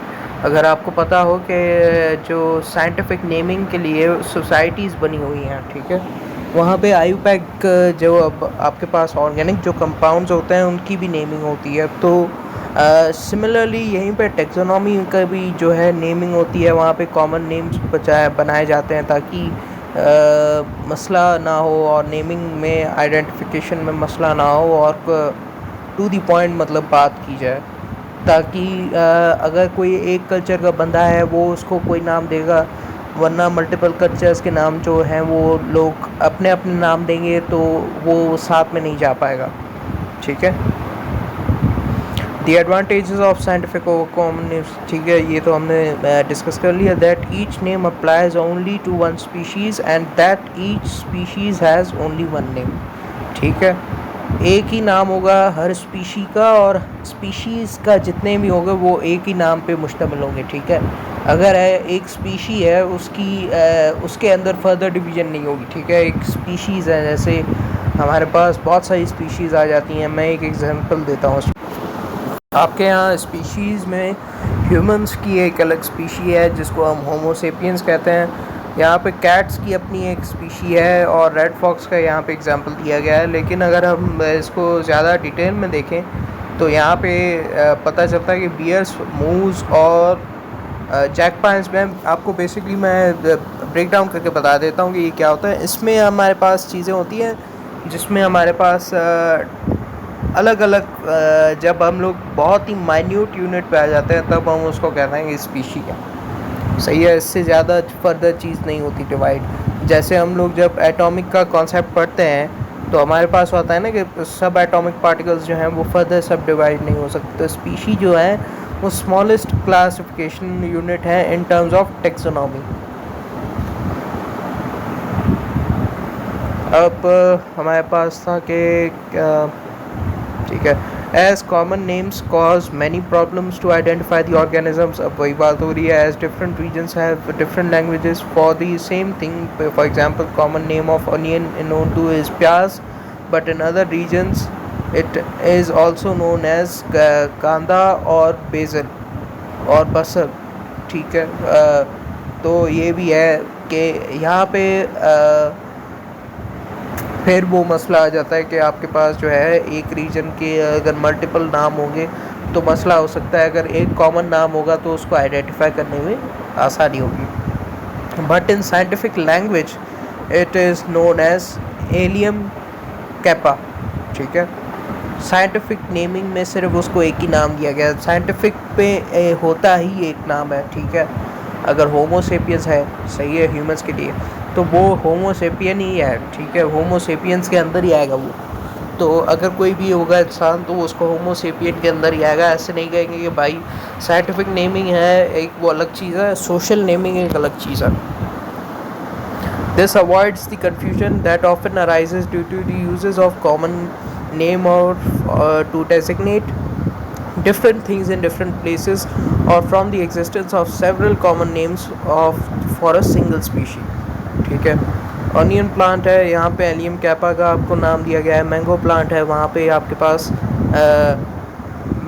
[SPEAKER 1] अगर आपको पता हो कि जो साइंटिफिक नेमिंग के लिए सोसाइटीज़ बनी हुई हैं, ठीक है, वहाँ पे आईयूपैक जो अब आपके पास ऑर्गेनिक जो कंपाउंड्स होते हैं उनकी भी नेमिंग होती है। तो सिमिलरली यहीं पे टेक्सोनॉमी का भी जो है नेमिंग होती है, वहाँ पे कॉमन नेम्स बनाए जाते हैं ताकि मसला ना हो और नेमिंग में आइडेंटिफिकेशन में मसला ना हो और टू दी पॉइंट मतलब बात की जाए, ताकि अगर कोई एक कल्चर का बंदा है वो उसको कोई नाम देगा, वरना मल्टीपल कल्चर्स के नाम जो हैं वो लोग अपने अपने नाम देंगे तो वो साथ में नहीं जा पाएगा। ठीक है, the advantages of scientific common, ठीक है, ये तो हमने डिस्कस कर लिया। That each name applies only to one species and that each species has only one name. ठीक है, एक ही नाम होगा हर स्पीशी का और स्पीशीज़ का जितने भी होंगे वो एक ही नाम पे मुश्तमिल होंगे। ठीक है, अगर एक स्पीशी है उसके अंदर फर्दर डिवीज़न नहीं होगी। ठीक है, एक स्पीशीज़ है, जैसे हमारे पास बहुत सारी स्पीशीज़ आ जाती हैं। मैं एक एग्जांपल देता हूँ आपके यहाँ। स्पीशीज़ में ह्यूमंस की एक अलग स्पीशी है जिसको हम होमो सेपियंस कहते हैं। यहाँ पे कैट्स की अपनी एक स्पीशी है और रेड फॉक्स का यहाँ पे एग्जांपल दिया गया है। लेकिन अगर हम इसको ज़्यादा डिटेल में देखें तो यहाँ पे पता चलता है कि बियर्स, मूज और जैकपाइंस में आपको बेसिकली मैं ब्रेक डाउन करके बता देता हूँ कि ये क्या होता है। इसमें हमारे पास चीज़ें होती हैं जिसमें हमारे पास अलग अलग जब हम लोग बहुत ही माइन्यूट यूनिट पे आ जाते हैं तब हम उसको कहते हैं स्पीशी का। सही है, इससे ज़्यादा फर्दर चीज़ नहीं होती डिवाइड। जैसे हम लोग जब एटॉमिक का कॉन्सेप्ट पढ़ते हैं तो हमारे पास होता है ना कि सब एटॉमिक पार्टिकल्स जो हैं वो फर्दर सब डिवाइड नहीं हो सकते। तो स्पीशी जो है वो स्मॉलेस्ट क्लासिफिकेशन यूनिट है इन टर्म्स ऑफ टेक्सोनॉमी। अब हमारे पास था कि ठीक है, as common names cause many problems to identify the organisms. अब वही बात हो रही है, as different regions have different languages for the same thing. For example, common name of onion in Urdu is pyaz, but in other regions it is also known as kanda और bezel और बसल। ठीक है, तो ये भी है कि यहाँ पे फिर वो मसला आ जाता है कि आपके पास जो है एक रीजन के अगर मल्टीपल नाम होंगे तो मसला हो सकता है। अगर एक कॉमन नाम होगा तो उसको आइडेंटिफाई करने में आसानी होगी। But in scientific language it is known as allium cepa. ठीक है, साइंटिफिक नेमिंग में सिर्फ उसको एक ही नाम दिया गया। साइंटिफिक पे होता ही एक नाम है। ठीक है, अगर होमो सेपियंस है, सही है, ह्यूमंस के लिए तो वो होमो सेपियन ही है। ठीक है, होमो सेपियंस के अंदर ही आएगा वो। तो अगर कोई भी होगा इंसान तो उसको होमो सेपियन के अंदर ही आएगा। ऐसे नहीं कहेंगे कि भाई साइंटिफिक नेमिंग है एक वो अलग चीज़ है, सोशल नेमिंग एक अलग चीज़ है। This avoids the confusion that often arises due to the uses of common name or to designate different things in different places, or from the existence of several common names of for a single species. ठीक है, onion plant है, यहाँ पे allium kappa का आपको नाम दिया गया है. मैंगो प्लांट है, वहाँ पे आपके पास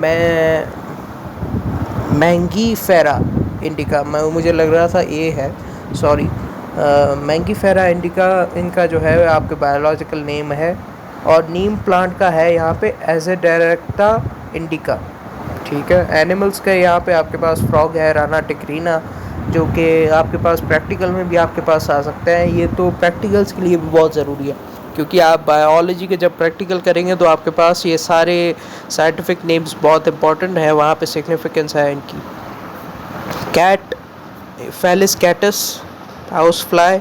[SPEAKER 1] मैं मैंगी फेरा इंडिका, मुझे लग रहा था ए है, सॉरी. मैंगी फेरा इंडिका इनका जो है आपके बायोलॉजिकल नेम है. और नीम प्लांट का है यहाँ पे एजेडेरेक्टा इंडिका. ठीक है. एनिमल्स का यहाँ पे आपके पास फ्रॉग है, राना टिक्रीना, जो कि आपके पास प्रैक्टिकल में भी आपके पास आ सकते हैं. ये तो प्रैक्टिकल्स के लिए भी बहुत ज़रूरी है, क्योंकि आप बायोलॉजी के जब प्रैक्टिकल करेंगे तो आपके पास ये सारे साइंटिफिक नेम्स बहुत इंपॉर्टेंट है, वहाँ पे सिग्निफिकेंस है इनकी. Cat, Felis कैटस, house fly,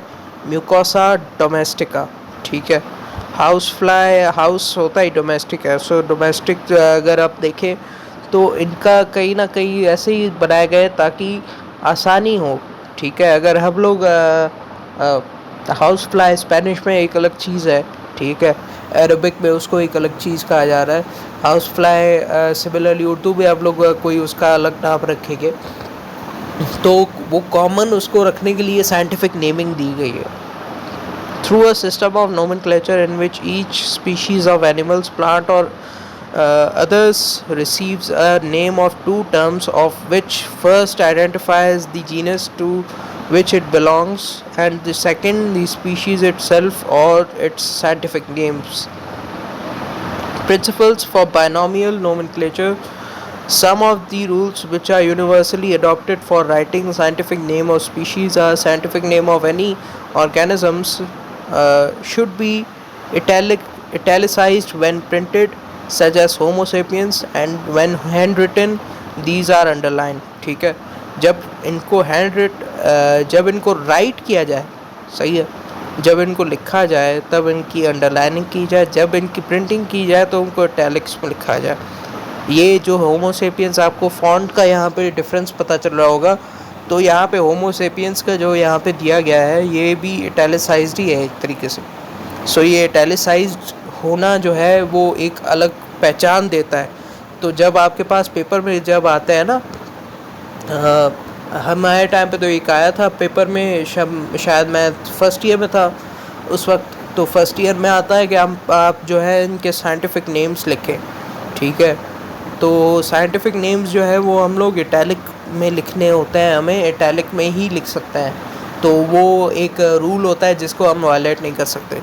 [SPEAKER 1] mucosa domestica. ठीक है. हाउस फ्लाई, हाउस होता ही डोमेस्टिक है, सो डोमेस्टिक अगर आप देखें तो इनका कहीं ना कहीं ऐसे ही बनाया गया है ताकि आसानी हो. ठीक है. अगर हम लोग हाउस फ्लाई स्पेनिश में एक अलग चीज़ है, ठीक है, अरबिक में उसको एक अलग चीज़ कहा जा रहा है. हाउस फ्लाई सिमिलरली उर्दू में आप लोग कोई उसका अलग नाम रखेंगे, तो वो कॉमन उसको रखने के लिए साइंटिफिक नेमिंग दी गई है. Through a system of nomenclature in which each species of animals, plant और others receives a name of two terms, of which first identifies the genus to which it belongs, and the second the species itself or its scientific names. Principles for binomial nomenclature. Some of the rules which are universally adopted for writing scientific name of species are: scientific name of any organisms should be italicized when printed, such as Homo sapiens, and when handwritten these are underlined. ठीक है. जब इनको right किया जाए, सही है, जब इनको लिखा जाए तब इनकी अंडरलाइनिंग की जाए, जब इनकी प्रिंटिंग की जाए तो उनको इटैलिक्स में लिखा जाए. ये जो होमो सेपियंस, आपको फॉन्ट का यहाँ पे डिफरेंस पता चल रहा होगा, तो यहाँ पे होमो सेपियंस का जो यहाँ पे दिया गया है ये भी इटैलिसाइज्ड ही है एक तरीके से. सो ये इटैलिसाइज्ड होना जो है वो एक अलग पहचान देता है. तो जब आपके पास पेपर में जब आता है ना, हमारे टाइम पे तो एक आया था पेपर में, शायद मैं फर्स्ट ईयर में था उस वक्त, तो फर्स्ट ईयर में आता है कि आप जो है इनके साइंटिफिक नेम्स लिखें. ठीक है. तो साइंटिफिक नेम्स जो है वो हम लोग इटैलिक में लिखने होते हैं, हमें इटैलिक में ही लिख सकते हैं. तो वो एक रूल होता है जिसको हम वायलेट नहीं कर सकते.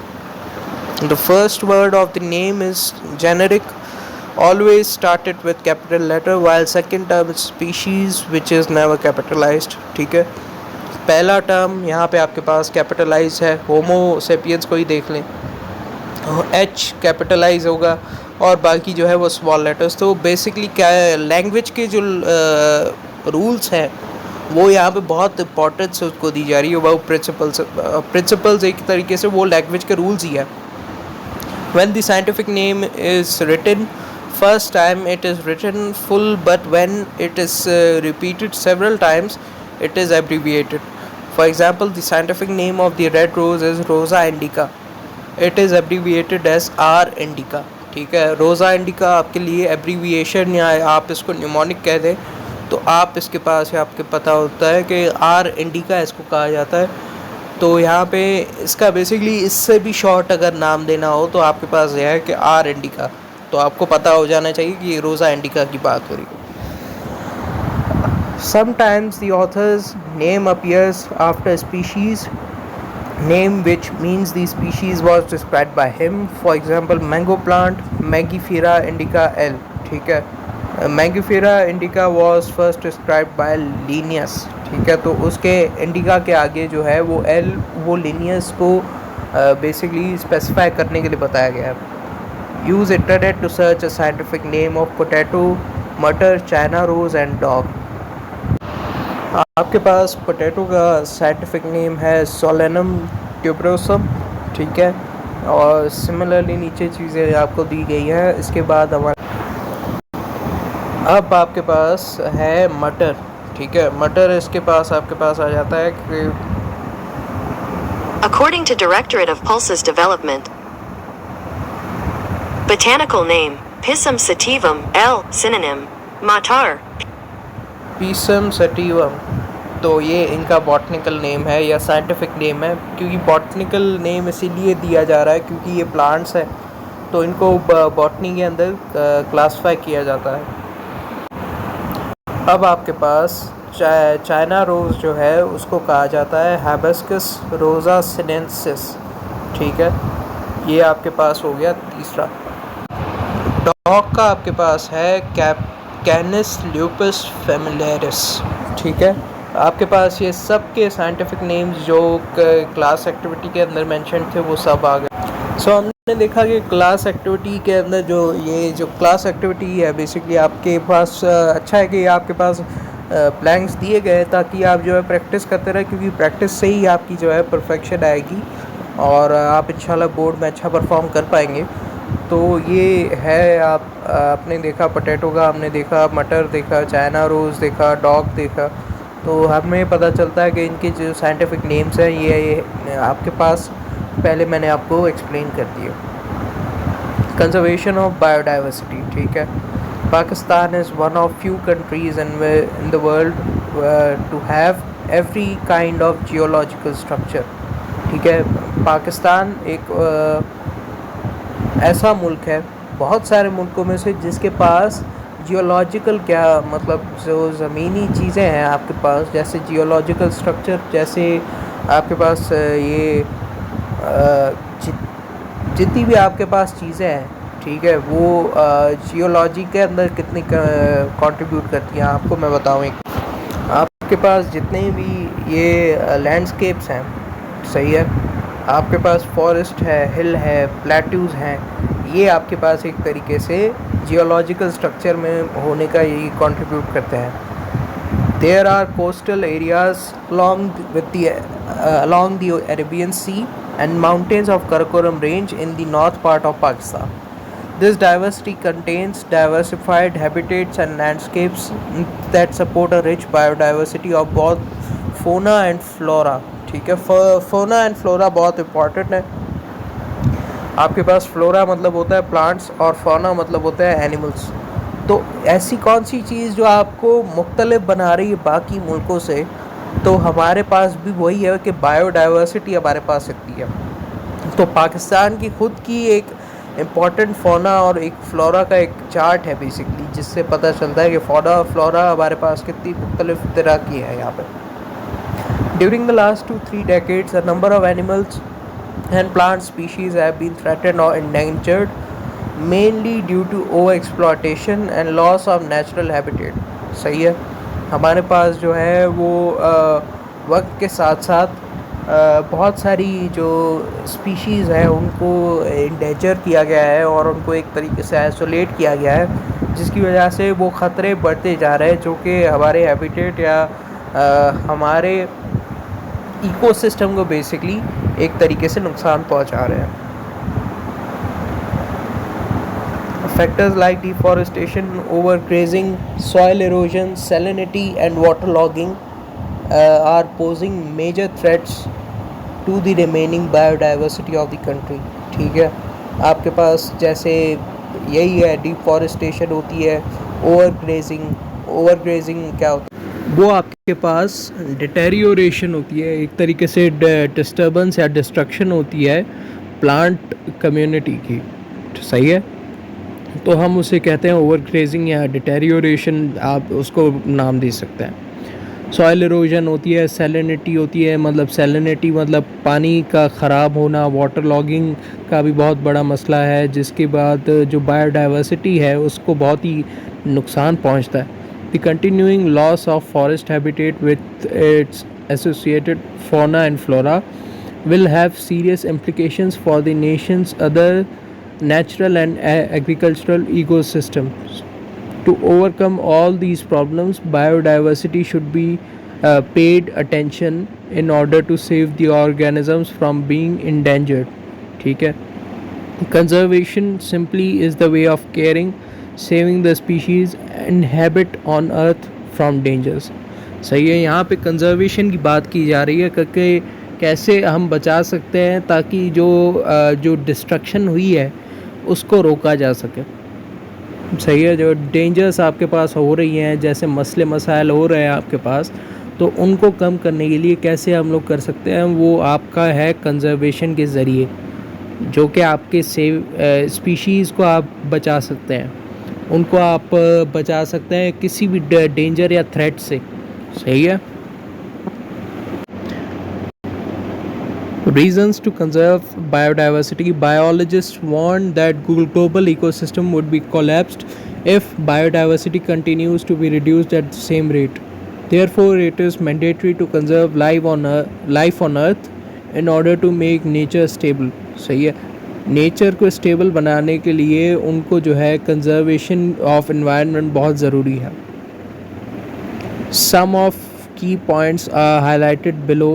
[SPEAKER 1] The first word of the name is generic, always started with capital letter, while second term is species, which is never capitalized. ठीक है. पहला टर्म यहाँ पे आपके पास कैपिटलाइज है, होमो सेपियंस को ही देख लें, एच कैपिटलाइज होगा और बाकी जो है वो स्मॉल लेटर्स. तो बेसिकली क्या है, लैंग्वेज के जो रूल्स हैं वो यहाँ पे बहुत इंपॉर्टेंस उसको दी जा रही है. वो प्रिंसिपल्स एक तरीके से वो लैंग्वेज के रूल्स ही है. When the scientific name is written first time, it is written full, but when it is repeated several times, it is abbreviated. For example, the scientific name of the red rose is Rosa indica. It is abbreviated as R indica. ठीक है. रोज़ा indica आपके लिए abbreviation, या आप इसको mnemonic कह दें तो आप इसके पास आपके पता होता है कि R इंडिका इसको कहा जाता है. तो यहाँ पे इसका बेसिकली इससे भी शॉर्ट अगर नाम देना हो तो आपके पास यह है कि आर इंडिका, तो आपको पता हो जाना चाहिए कि ये रोज़ा इंडिका की बात हो रही है. Sometimes the author's name appears after species name, which means the species was described by him. For example, mango plant, Mangifera indica L. ठीक है. Mangifera indica was first described by Linnaeus. ठीक है. तो उसके इंडिका के आगे जो है वो एल, वो लिनियस को बेसिकली स्पेसिफाई करने के लिए बताया गया है. Use internet to search a scientific name of potato, matar, China rose and dog. आपके पास पोटैटो का साइंटिफिक नेम है सोलेनम ट्यूबरोसम. ठीक है. और सिमिलरली नीचे चीज़ें आपको दी गई हैं. इसके बाद अब आपके पास है मटर. ठीक है. मटर इसके पास आपके पास आ जाता है कि
[SPEAKER 2] According to Directorate of Pulses Development. Botanical name, Pisum sativum, L. Synonym, Matar.
[SPEAKER 1] Pisum sativum, तो ये इनका बॉटनिकल नेम है या साइंटिफिक नेम है, क्योंकि बॉटनिकल नेम इसीलिए दिया जा रहा है क्योंकि ये प्लांट्स है तो इनको बॉटनी के अंदर क्लासिफाई किया जाता है। अब आपके पास चाइना रोज़ जो है उसको कहा जाता है हिबिस्कस रोज़ा सिनेंसिस। ठीक है, ये आपके पास हो गया तीसरा। डॉग का आपके पास है कैनिस ल्यूपस फेमिलियरिस। ठीक है, आपके पास ये सब के साइंटिफिक नेम्स जो क्लास एक्टिविटी के अंदर मेंशन थे वो सब आ गए। सो हमने देखा कि क्लास एक्टिविटी के अंदर जो क्लास एक्टिविटी है बेसिकली आपके पास अच्छा है कि आपके पास ब्लैंक्स दिए गए ताकि आप जो है प्रैक्टिस करते रहे, क्योंकि प्रैक्टिस से ही आपकी जो है परफेक्शन आएगी और आप इंशाल्लाह बोर्ड में अच्छा परफॉर्म कर पाएंगे। तो ये है आपने देखा पोटैटो का, हमने देखा मटर देखा, चाइना रोज़ देखा, डॉग देखा, तो हमें पता चलता है कि इनके जो साइंटिफिक नेम्स हैं ये आपके पास पहले मैंने आपको एक्सप्लेन कर दिया। Conservation of biodiversity. ठीक है, Pakistan is one of few countries in the world to have every kind of geological structure. ठीक है, पाकिस्तान एक ऐसा मुल्क है बहुत सारे मुल्कों में से जिसके पास जियोलॉजिकल क्या मतलब जो ज़मीनी चीज़ें हैं आपके पास, जैसे जियोलॉजिकल स्ट्रक्चर, जैसे आपके पास ये जितनी भी आपके पास चीज़ें हैं, ठीक है, वो जियोलॉजी के अंदर कितनी कंट्रीब्यूट करती हैं आपको मैं बताऊँ। आपके पास जितने भी ये लैंडस्केप्स हैं, सही है, आपके पास फॉरेस्ट है, हिल है, प्लेट्यूज़ हैं, ये आपके पास एक तरीके से जियोलॉजिकल स्ट्रक्चर में होने का ये कंट्रीब्यूट करते हैं। There are coastal areas along the Arabian Sea and mountains of Karakoram range in the north part of Pakistan. This diversity contains diversified habitats and landscapes that support a rich biodiversity of both fauna and flora. ठीक है, fauna and flora बहुत important है। आपके पास flora मतलब होता है plants और fauna मतलब होता है एनिमल्स। तो ऐसी कौन सी चीज़ जो आपको मुख्तलिफ बना रही है बाकी मुल्कों से, तो हमारे पास भी वही है कि बायोडाइवर्सिटी हमारे पास इतनी है। तो पाकिस्तान की ख़ुद की एक इम्पॉर्टेंट फ़ोना और एक फ़्लोरा का एक चार्ट है बेसिकली, जिससे पता चलता है कि फ़ोना फ्लोरा हमारे पास कितनी मुख्तलिफ तरह की है यहाँ पर। During the last 2-3 decades a number of animals and plant species have been threatened or endangered, mainly due to overexploitation and loss of natural habitat। सही है, हमारे पास जो है वो वक्त के साथ साथ बहुत सारी जो स्पीशीज़ हैं उनको इंडेंजर किया गया है और उनको एक तरीके से आइसोलेट किया गया है, जिसकी वजह से वो ख़तरे बढ़ते जा रहे हैं जो कि हमारे हैबिटेट या हमारे इकोसिस्टम को बेसिकली एक तरीके से नुकसान पहुंचा रहे हैं। Factors like deforestation, overgrazing, soil erosion, salinity and waterlogging are posing major threats to the remaining biodiversity of the country। ठीक है, आपके पास जैसे यही है, डिफॉरेस्टेशन होती है, ओवरग्रेजिंग क्या होता है, वो आपके पास डिटेरियोरेशन होती है, एक तरीके से डिस्टर्बेंस या डिस्ट्रक्शन होती है प्लांट कम्युनिटी की। सही है, तो हम उसे कहते हैं ओवरग्रेजिंग या डिटेरियोरेशन, आप उसको नाम दे सकते हैं। सॉइल इरोजन होती है, सैलिनिटी होती है, मतलब सैलिनिटी मतलब पानी का ख़राब होना, वाटर लॉगिंग का भी बहुत बड़ा मसला है, जिसके बाद जो बायोडाइवर्सिटी है उसको बहुत ही नुकसान पहुंचता है। The continuing loss of forest habitat with its associated fauna and flora will have serious implications for the nation's other natural and agricultural ecosystems. To overcome all these problems, biodiversity should be paid attention in order to save the organisms from being endangered। ठीक है, conservation simply is the way of caring, saving the species inhabit on earth from dangers। सही है, यहाँ पे conservation की बात की जा रही है क्योंकि कैसे हम बचा सकते हैं ताकि जो डिस्ट्रक्शन हुई है उसको रोका जा सके। सही है, जो डेंजर्स आपके पास हो रही हैं, जैसे मसले मसाइल हो रहे हैं आपके पास, तो उनको कम करने के लिए कैसे हम लोग कर सकते हैं, वो आपका है कंजर्वेशन के ज़रिए, जो कि आपके स्पीशीज़ को आप बचा सकते हैं, उनको आप बचा सकते हैं किसी भी डेंजर या थ्रेट से। सही है। Reasons to conserve biodiversity. Biologists warn that global ecosystem would be collapsed if biodiversity continues to be reduced at the same rate. Therefore, it is mandatory to conserve life on Earth in order to make nature stable. सही है। Nature को stable बनाने के लिए उनको जो है conservation of environment बहुत ज़रूरी है। Some of key points are highlighted below.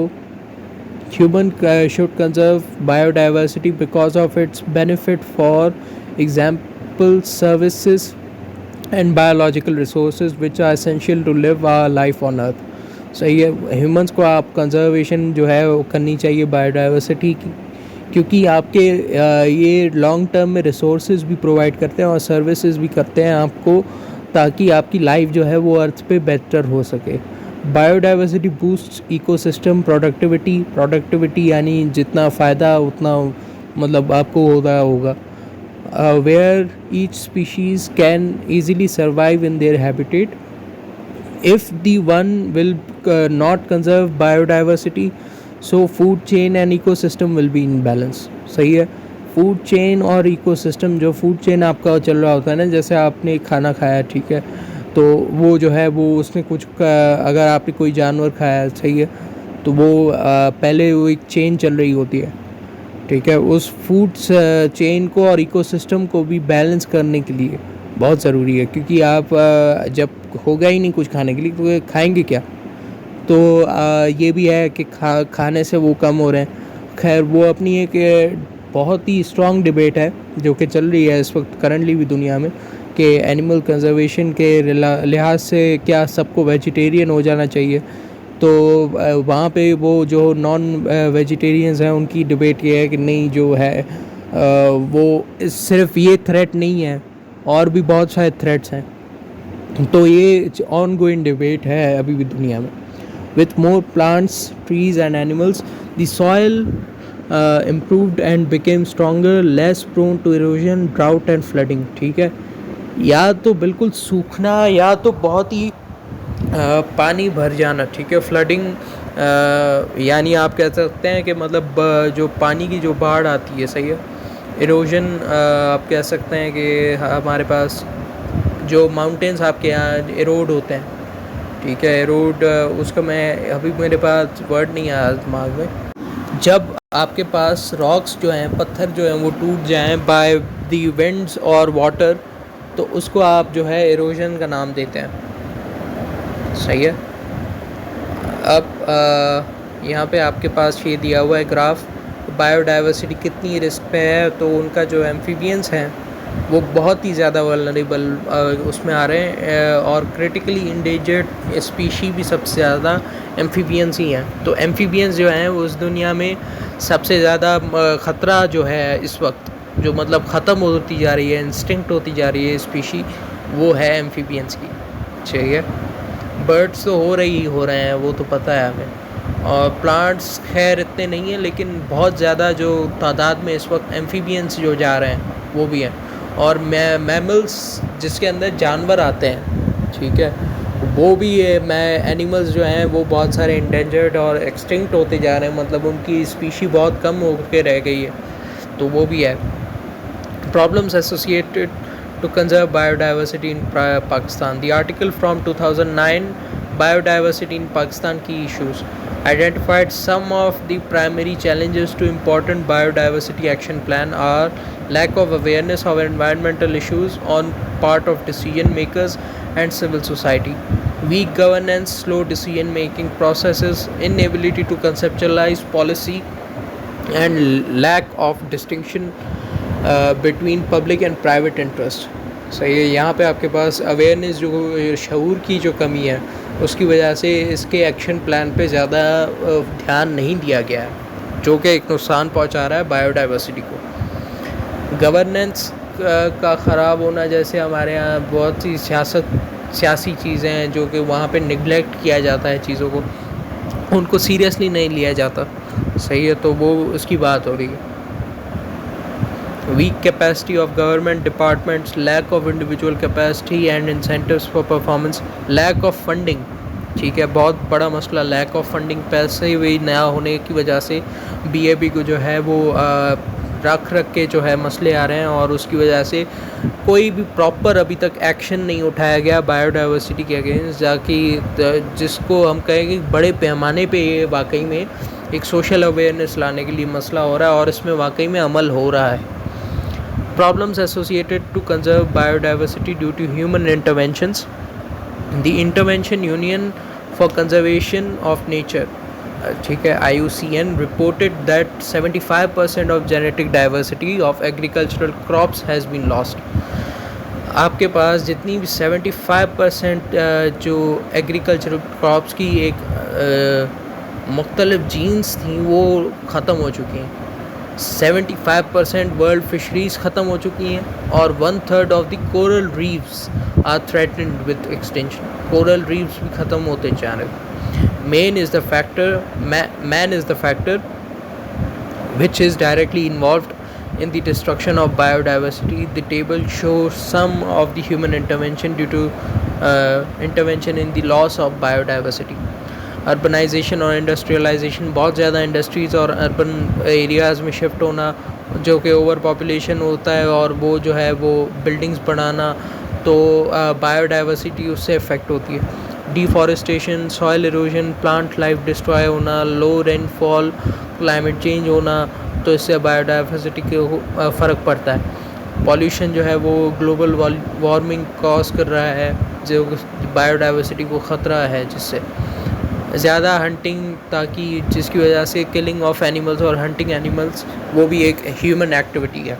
[SPEAKER 1] Human should conserve biodiversity because of its benefit, for example, services and biological resources which are essential to live our life on earth. सही है, humans को आप conservation जो है वो करनी चाहिए biodiversity की, क्योंकि आपके ये लॉन्ग टर्म में रिसोर्सेज भी प्रोवाइड करते हैं और सर्विसेज भी करते हैं आपको, ताकि आपकी लाइफ जो है वो अर्थ पे बेहतर हो सके। बायोडाइवर्सिटी बूस्ट इकोसिस्टम प्रोडक्टिविटी यानी जितना फ़ायदा उतना मतलब आपको होगा where each species can easily survive in their habitat. If the one will not conserve biodiversity, so food chain and ecosystem will be in balance. सही है। फूड चेन और इकोसिस्टम, जो फूड चेन आपका चल रहा होता है ना, जैसे आपने खाना खाया, ठीक है, तो वो जो है वो उसमें कुछ अगर आपने कोई जानवर खाया, सही है, तो वो पहले वो एक चेन चल रही होती है, ठीक है। उस फूड चेन को और इकोसिस्टम को भी बैलेंस करने के लिए बहुत ज़रूरी है, क्योंकि आप जब होगा ही नहीं कुछ खाने के लिए तो खाएंगे क्या। तो ये भी है कि खाने से वो कम हो रहे हैं। खैर, वो अपनी एक बहुत ही स्ट्रॉन्ग डिबेट है जो कि चल रही है इस वक्त करंटली भी दुनिया में, कि एनिमल कंजर्वेशन के लिहाज से क्या सबको वेजिटेरियन हो जाना चाहिए। तो वहाँ पे वो जो नॉन वेजिटेरियंस हैं उनकी डिबेट ये है कि नहीं, जो है वो सिर्फ ये थ्रेट नहीं है, और भी बहुत सारे थ्रेट्स हैं। तो ये ऑन गोइंग डिबेट है अभी भी दुनिया में। With more plants, trees and animals, the soil improved and became stronger, less prone to erosion, drought and flooding. ठीक है, या तो बिल्कुल सूखना या तो बहुत ही पानी भर जाना, ठीक है। फ्लडिंग यानी आप कह सकते हैं कि मतलब जो पानी की जो बाढ़ आती है, सही है। इरोजन आप कह सकते हैं कि हमारे पास जो माउंटेन्स आपके यहाँ इरोड होते हैं, ठीक है, इरोड, उसका मैं अभी मेरे पास वर्ड नहीं आया दिमाग में। जब आपके पास रॉक्स जो हैं, पत्थर जो हैं, वो टूट जाएं बाय द विंड्स और वाटर, तो उसको आप जो है इरोजन का नाम देते हैं, सही है। अब यहाँ पे आपके पास ये दिया हुआ है ग्राफ, बायोडाइवर्सिटी कितनी रिस्क पे है। तो उनका जो एम्फीबियंस हैं वो बहुत ही ज़्यादा वल्नरेबल उसमें आ रहे हैं, और क्रिटिकली इंडेंजर्ड स्पीशी भी सबसे ज़्यादा एम्फीबियंस ही हैं। तो एम्फीबियंस जो हैं उस दुनिया में सबसे ज़्यादा ख़तरा जो है इस वक्त, जो मतलब ख़त्म होती जा रही है, इंस्टिंक्ट होती जा रही है स्पीशी, वो है एम्फीबियंस की। ठीक है, बर्ड्स तो हो रहे हैं, वो तो पता है हमें, और प्लांट्स खैर इतने नहीं हैं, लेकिन बहुत ज़्यादा जो तादाद में इस वक्त एम्फीबियंस जो जा रहे हैं वो भी हैं। और मैमल्स जिसके अंदर जानवर आते हैं, ठीक है, वो भी एनिमल्स जो हैं वो बहुत सारे इंडेंजर्ड और एक्सटिंक्ट होते जा रहे हैं, मतलब उनकी स्पीशी बहुत कम होकर रह गई है, तो वो भी है। Problems associated to conserve biodiversity in Pakistan. The article from 2009, Biodiversity in Pakistan Key Issues, identified some of the primary challenges to important biodiversity action plan are lack of awareness of environmental issues on part of decision makers and civil society, weak governance, slow decision making processes, inability to conceptualize policy, and lack of distinction between public and private interest. सही है, यहाँ पे आपके पास awareness, जो शऊर की जो कमी है उसकी वजह से इसके एक्शन प्लान पे ज़्यादा ध्यान नहीं दिया गया है, जो कि एक नुकसान पहुंचा रहा है बायोडाइवर्सिटी को। गवर्नेंस का ख़राब होना, जैसे हमारे यहाँ बहुत सी सियासी चीज़ें हैं जो कि वहाँ पे निगलेक्ट किया जाता है चीज़ों को, उनको सीरियसली नहीं लिया जाता, सही है, तो वो उसकी बात हो रही है। Weak capacity of government departments, lack of individual capacity and incentives for performance, lack of funding, ठीक है, बहुत बड़ा मसला लैक ऑफ फंडिंग, पैसे भी नया होने की वजह से बीएबी को जो है वो रख के जो है मसले आ रहे हैं, और उसकी वजह से कोई भी प्रॉपर अभी तक एक्शन नहीं उठाया गया बायोडाइवर्सिटी के अगेंस्ट, जाकि जिसको हम कहेंगे बड़े पैमाने पे ये वाकई में एक सोशल अवेयरनेस लाने के लिए मसला हो रहा है, और इसमें वाकई में अमल हो रहा है। Problems associated to conserve biodiversity due to human interventions. The Intervention Union for Conservation of Nature, ठीक है, IUCN, reported that 75% of genetic diversity of agricultural crops has been lost. आपके पास जितनी भी 75% जो एग्रीकल्चरल क्रॉप्स की एक मुख्तलिफ जीन्स थी वो ख़त्म हो चुकी हैं। 75% वर्ल्ड फिशरीज़ ख़त्म हो चुकी हैं, और 1/3 of the coral reefs are threatened with extension. Coral reefs भी ख़त्म होते जा रहे हैं। Man is the factor which is directly involved in the destruction of biodiversity. The table shows some of the human intervention due to intervention in the loss of biodiversity. Urbanisation और industrialisation, बहुत ज़्यादा industries और urban areas में shift होना, जो कि over population होता है, और वो जो है वो बिल्डिंग्स बनाना, तो बायोडाइवर्सिटी उससे इफ़ेक्ट होती है। Deforestation, soil erosion, plant life destroy होना, लो रेनफॉल, क्लाइमेट चेंज होना, तो इससे बायोडाइवर्सिटी के फ़र्क पड़ता है। पॉल्यूशन जो है वो ग्लोबल वार्मिंग कॉज कर रहा है, जो बायोडाइवर्सिटी को ख़तरा है, जिससे ज़्यादा हंटिंग, ताकि जिसकी वजह से किलिंग ऑफ एनिमल्स और हंटिंग एनिमल्स वो भी एक ह्यूमन एक्टिविटी है,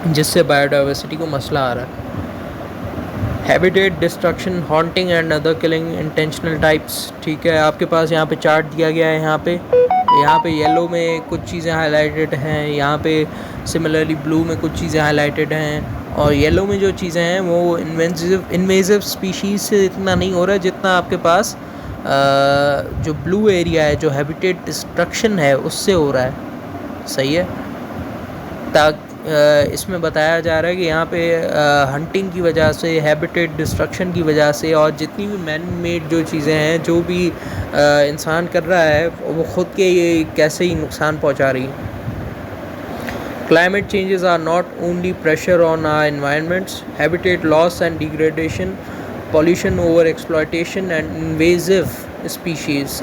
[SPEAKER 1] जिससे बायोडाइवर्सिटी को मसला आ रहा है। Habitat destruction, haunting and other killing intentional types, ठीक है, आपके पास यहाँ पे चार्ट दिया गया है। यहाँ पे येलो में कुछ चीज़ें हाईलाइटेड हैं, यहाँ पे सिमिलरली ब्लू में कुछ चीज़ें हाईलाइटेड हैं, और येलो में जो चीज़ें हैं वो इन्वेजिव स्पीशीज़ से इतना नहीं हो रहा है जितना आपके पास जो ब्लू एरिया है, जो हैबिटेट डिस्ट्रक्शन है, उससे हो रहा है, सही है। इसमें बताया जा रहा है कि यहाँ पे हंटिंग की वजह से, हैबिटेट डिस्ट्रक्शन की वजह से, और जितनी भी मैन मेड जो चीज़ें हैं, जो भी इंसान कर रहा है, वो ख़ुद के ये कैसे ही नुकसान पहुँचा रही है। Climate changes are not only pressure on our environments, habitat loss and degradation, pollution, over-exploitation and invasive species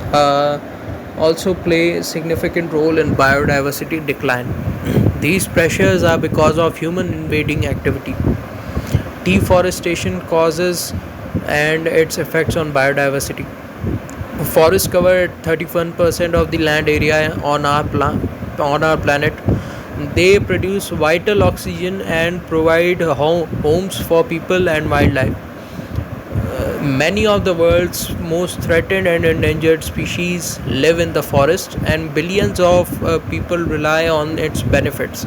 [SPEAKER 1] also play a significant role in biodiversity decline. These pressures are because of human invading activity. Deforestation causes and its effects on biodiversity. Forests cover 31% of the land area on our planet. They produce vital oxygen and provide homes for people and wildlife. Many of the world's most threatened and endangered species live in the forest, and billions of people rely on its benefits.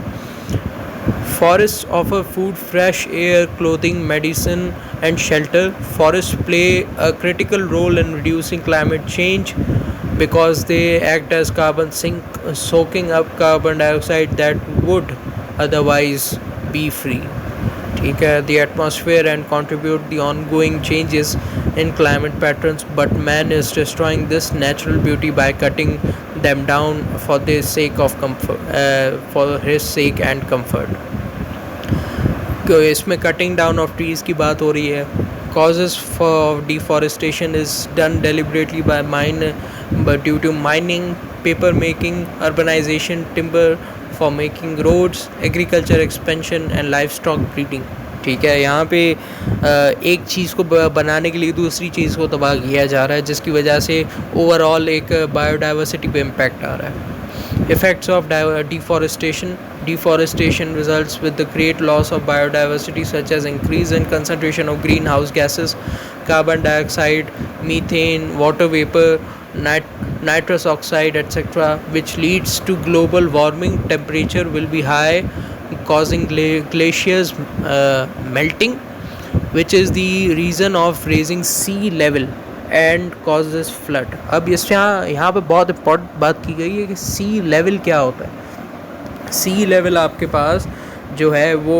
[SPEAKER 1] Forests offer food, fresh air, clothing, medicine, and shelter. Forests play a critical role in reducing climate change because they act as carbon sink, soaking up carbon dioxide that would otherwise be free. ठीक है, the atmosphere and contribute the ongoing changes in climate patterns, but man is destroying this natural beauty by cutting them down for their sake of comfort, for his sake and comfort. इसमें cutting down of trees की बात हो रही है. Causes for deforestation is done deliberately but due to mining, paper making, urbanization, timber for making roads, agriculture expansion and livestock breeding. ठीक है, यहाँ पे एक चीज़ को बनाने के लिए दूसरी चीज़ को तबाह किया जा रहा है, जिसकी वजह से ओवरऑल एक बायोडाइवर्सिटी पे इम्पैक्ट आ रहा है. Effects of deforestation. Deforestation results with the great loss of biodiversity, such as increase in concentration of greenhouse gases, carbon dioxide, methane, water vapor, nitrous oxide, etc., which leads to global warming. Temperature will be high, causing glaciers melting, which is the reason of raising sea level and causes flood. अब इस यहाँ पे बहुत important बात की गई है कि सी लेवल क्या होता है. सी लेवल आपके पास जो है वो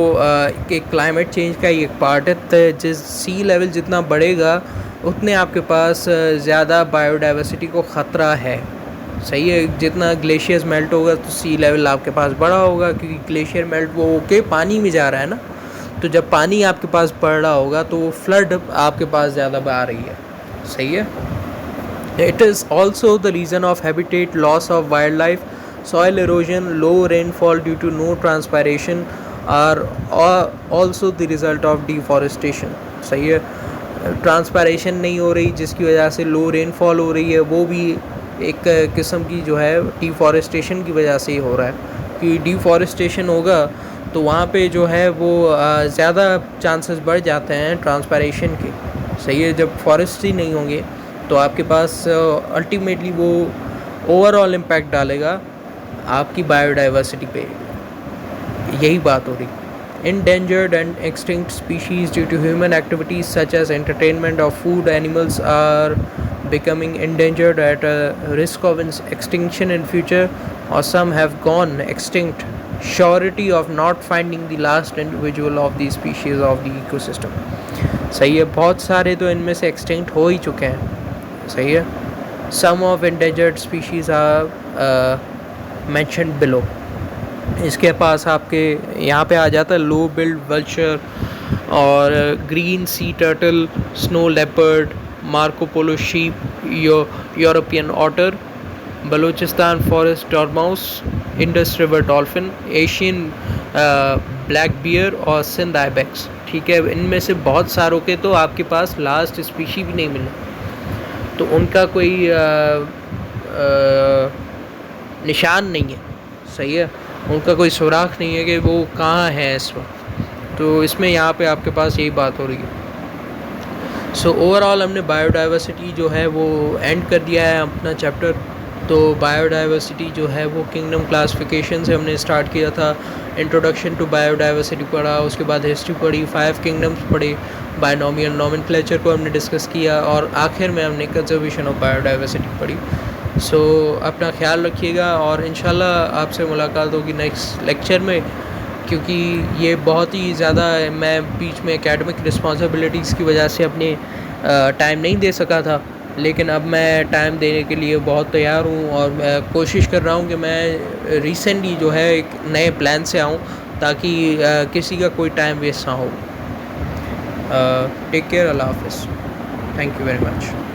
[SPEAKER 1] एक क्लाइमेट चेंज का ही एक पार्ट है. जिस सी लेवल जितना बढ़ेगा उतने आपके पास ज़्यादा बायोडाइवर्सिटी को ख़तरा है. सही है. जितना ग्लेशियर्स मेल्ट होगा तो सी लेवल आपके पास बड़ा होगा, क्योंकि ग्लेशियर मेल्ट वो होके पानी में जा रहा है ना. तो जब पानी आपके पास बढ़ रहा होगा तो वो फ्लड आपके पास ज़्यादा आ रही है. सही है. It is also the reason of habitat loss of wild life. Soil erosion, low rainfall due to no transpiration are also the result of deforestation. सही है. ट्रांसपायरेशन नहीं हो रही जिसकी वजह से लो रेनफॉल हो रही है, वो भी एक किस्म की जो है डिफॉरेस्टेशन की वजह से ही हो रहा है. कि डिफॉरेस्टेशन होगा तो वहाँ पे जो है वो ज़्यादा चांसेस बढ़ जाते हैं ट्रांसपायरेशन के. सही है. जब फॉरेस्ट ही नहीं होंगे तो आपके पास अल्टीमेटली वो ओवरऑल इम्पैक्ट डालेगा आपकी बायोडाइवर्सिटी पे. यही बात हो रही. Endangered and extinct species due to human activities such as entertainment of food animals are becoming endangered at a risk of extinction in future, or some have gone extinct. Surety of not finding the last individual of the species of the ecosystem. सही है. बहुत सारे तो इनमें से extinct हो ही चुके हैं. सही है. सम of endangered species are mentioned below. इसके पास आपके यहाँ पे आ जाता है लो बिल्ड वल्चर और green sea turtle, snow leopard, Marco Polo sheep, European otter, Balochistan forest dormouse, Indus river dolphin, Asian black bear और सिंध आइबेक्स. ठीक है. इनमें से बहुत सारों के तो आपके पास लास्ट स्पीशी भी नहीं मिले, तो उनका कोई निशान नहीं है. सही है. उनका कोई सुराख नहीं है कि वो कहाँ है इस वक्त. तो इसमें यहाँ पे आपके पास यही बात हो रही है. सो ओवरऑल हमने बायोडाइवर्सिटी जो है वो एंड कर दिया है अपना चैप्टर. तो बायोडाइवर्सिटी जो है वो किंगडम क्लासिफिकेशन से हमने स्टार्ट किया था. इंट्रोडक्शन टू बायोडाइवर्सिटी पढ़ा, उसके बाद हिस्ट्री पढ़ी, 5 किंगडम्स पढ़े, बायनोमियल नोमेनक्लेचर को हमने डिस्कस किया, और आखिर में हमने कंजर्वेशन ऑफ बायोडाइवर्सिटी पढ़ी. सो अपना ख्याल रखिएगा और इंशाल्लाह आपसे मुलाकात होगी नेक्स्ट लेक्चर में, क्योंकि ये बहुत ही ज़्यादा मैं बीच में एकेडमिक रिस्पॉन्सिबिलिटीज़ की वजह से अपने टाइम नहीं दे सका था, लेकिन अब मैं टाइम देने के लिए बहुत तैयार हूँ और मैं कोशिश कर रहा हूँ कि मैं रिसेंटली जो है एक नए प्लान से आऊँ ताकि किसी का कोई टाइम वेस्ट ना हो. Take care. अल्लाह हाफ़िज़. Thank you very much.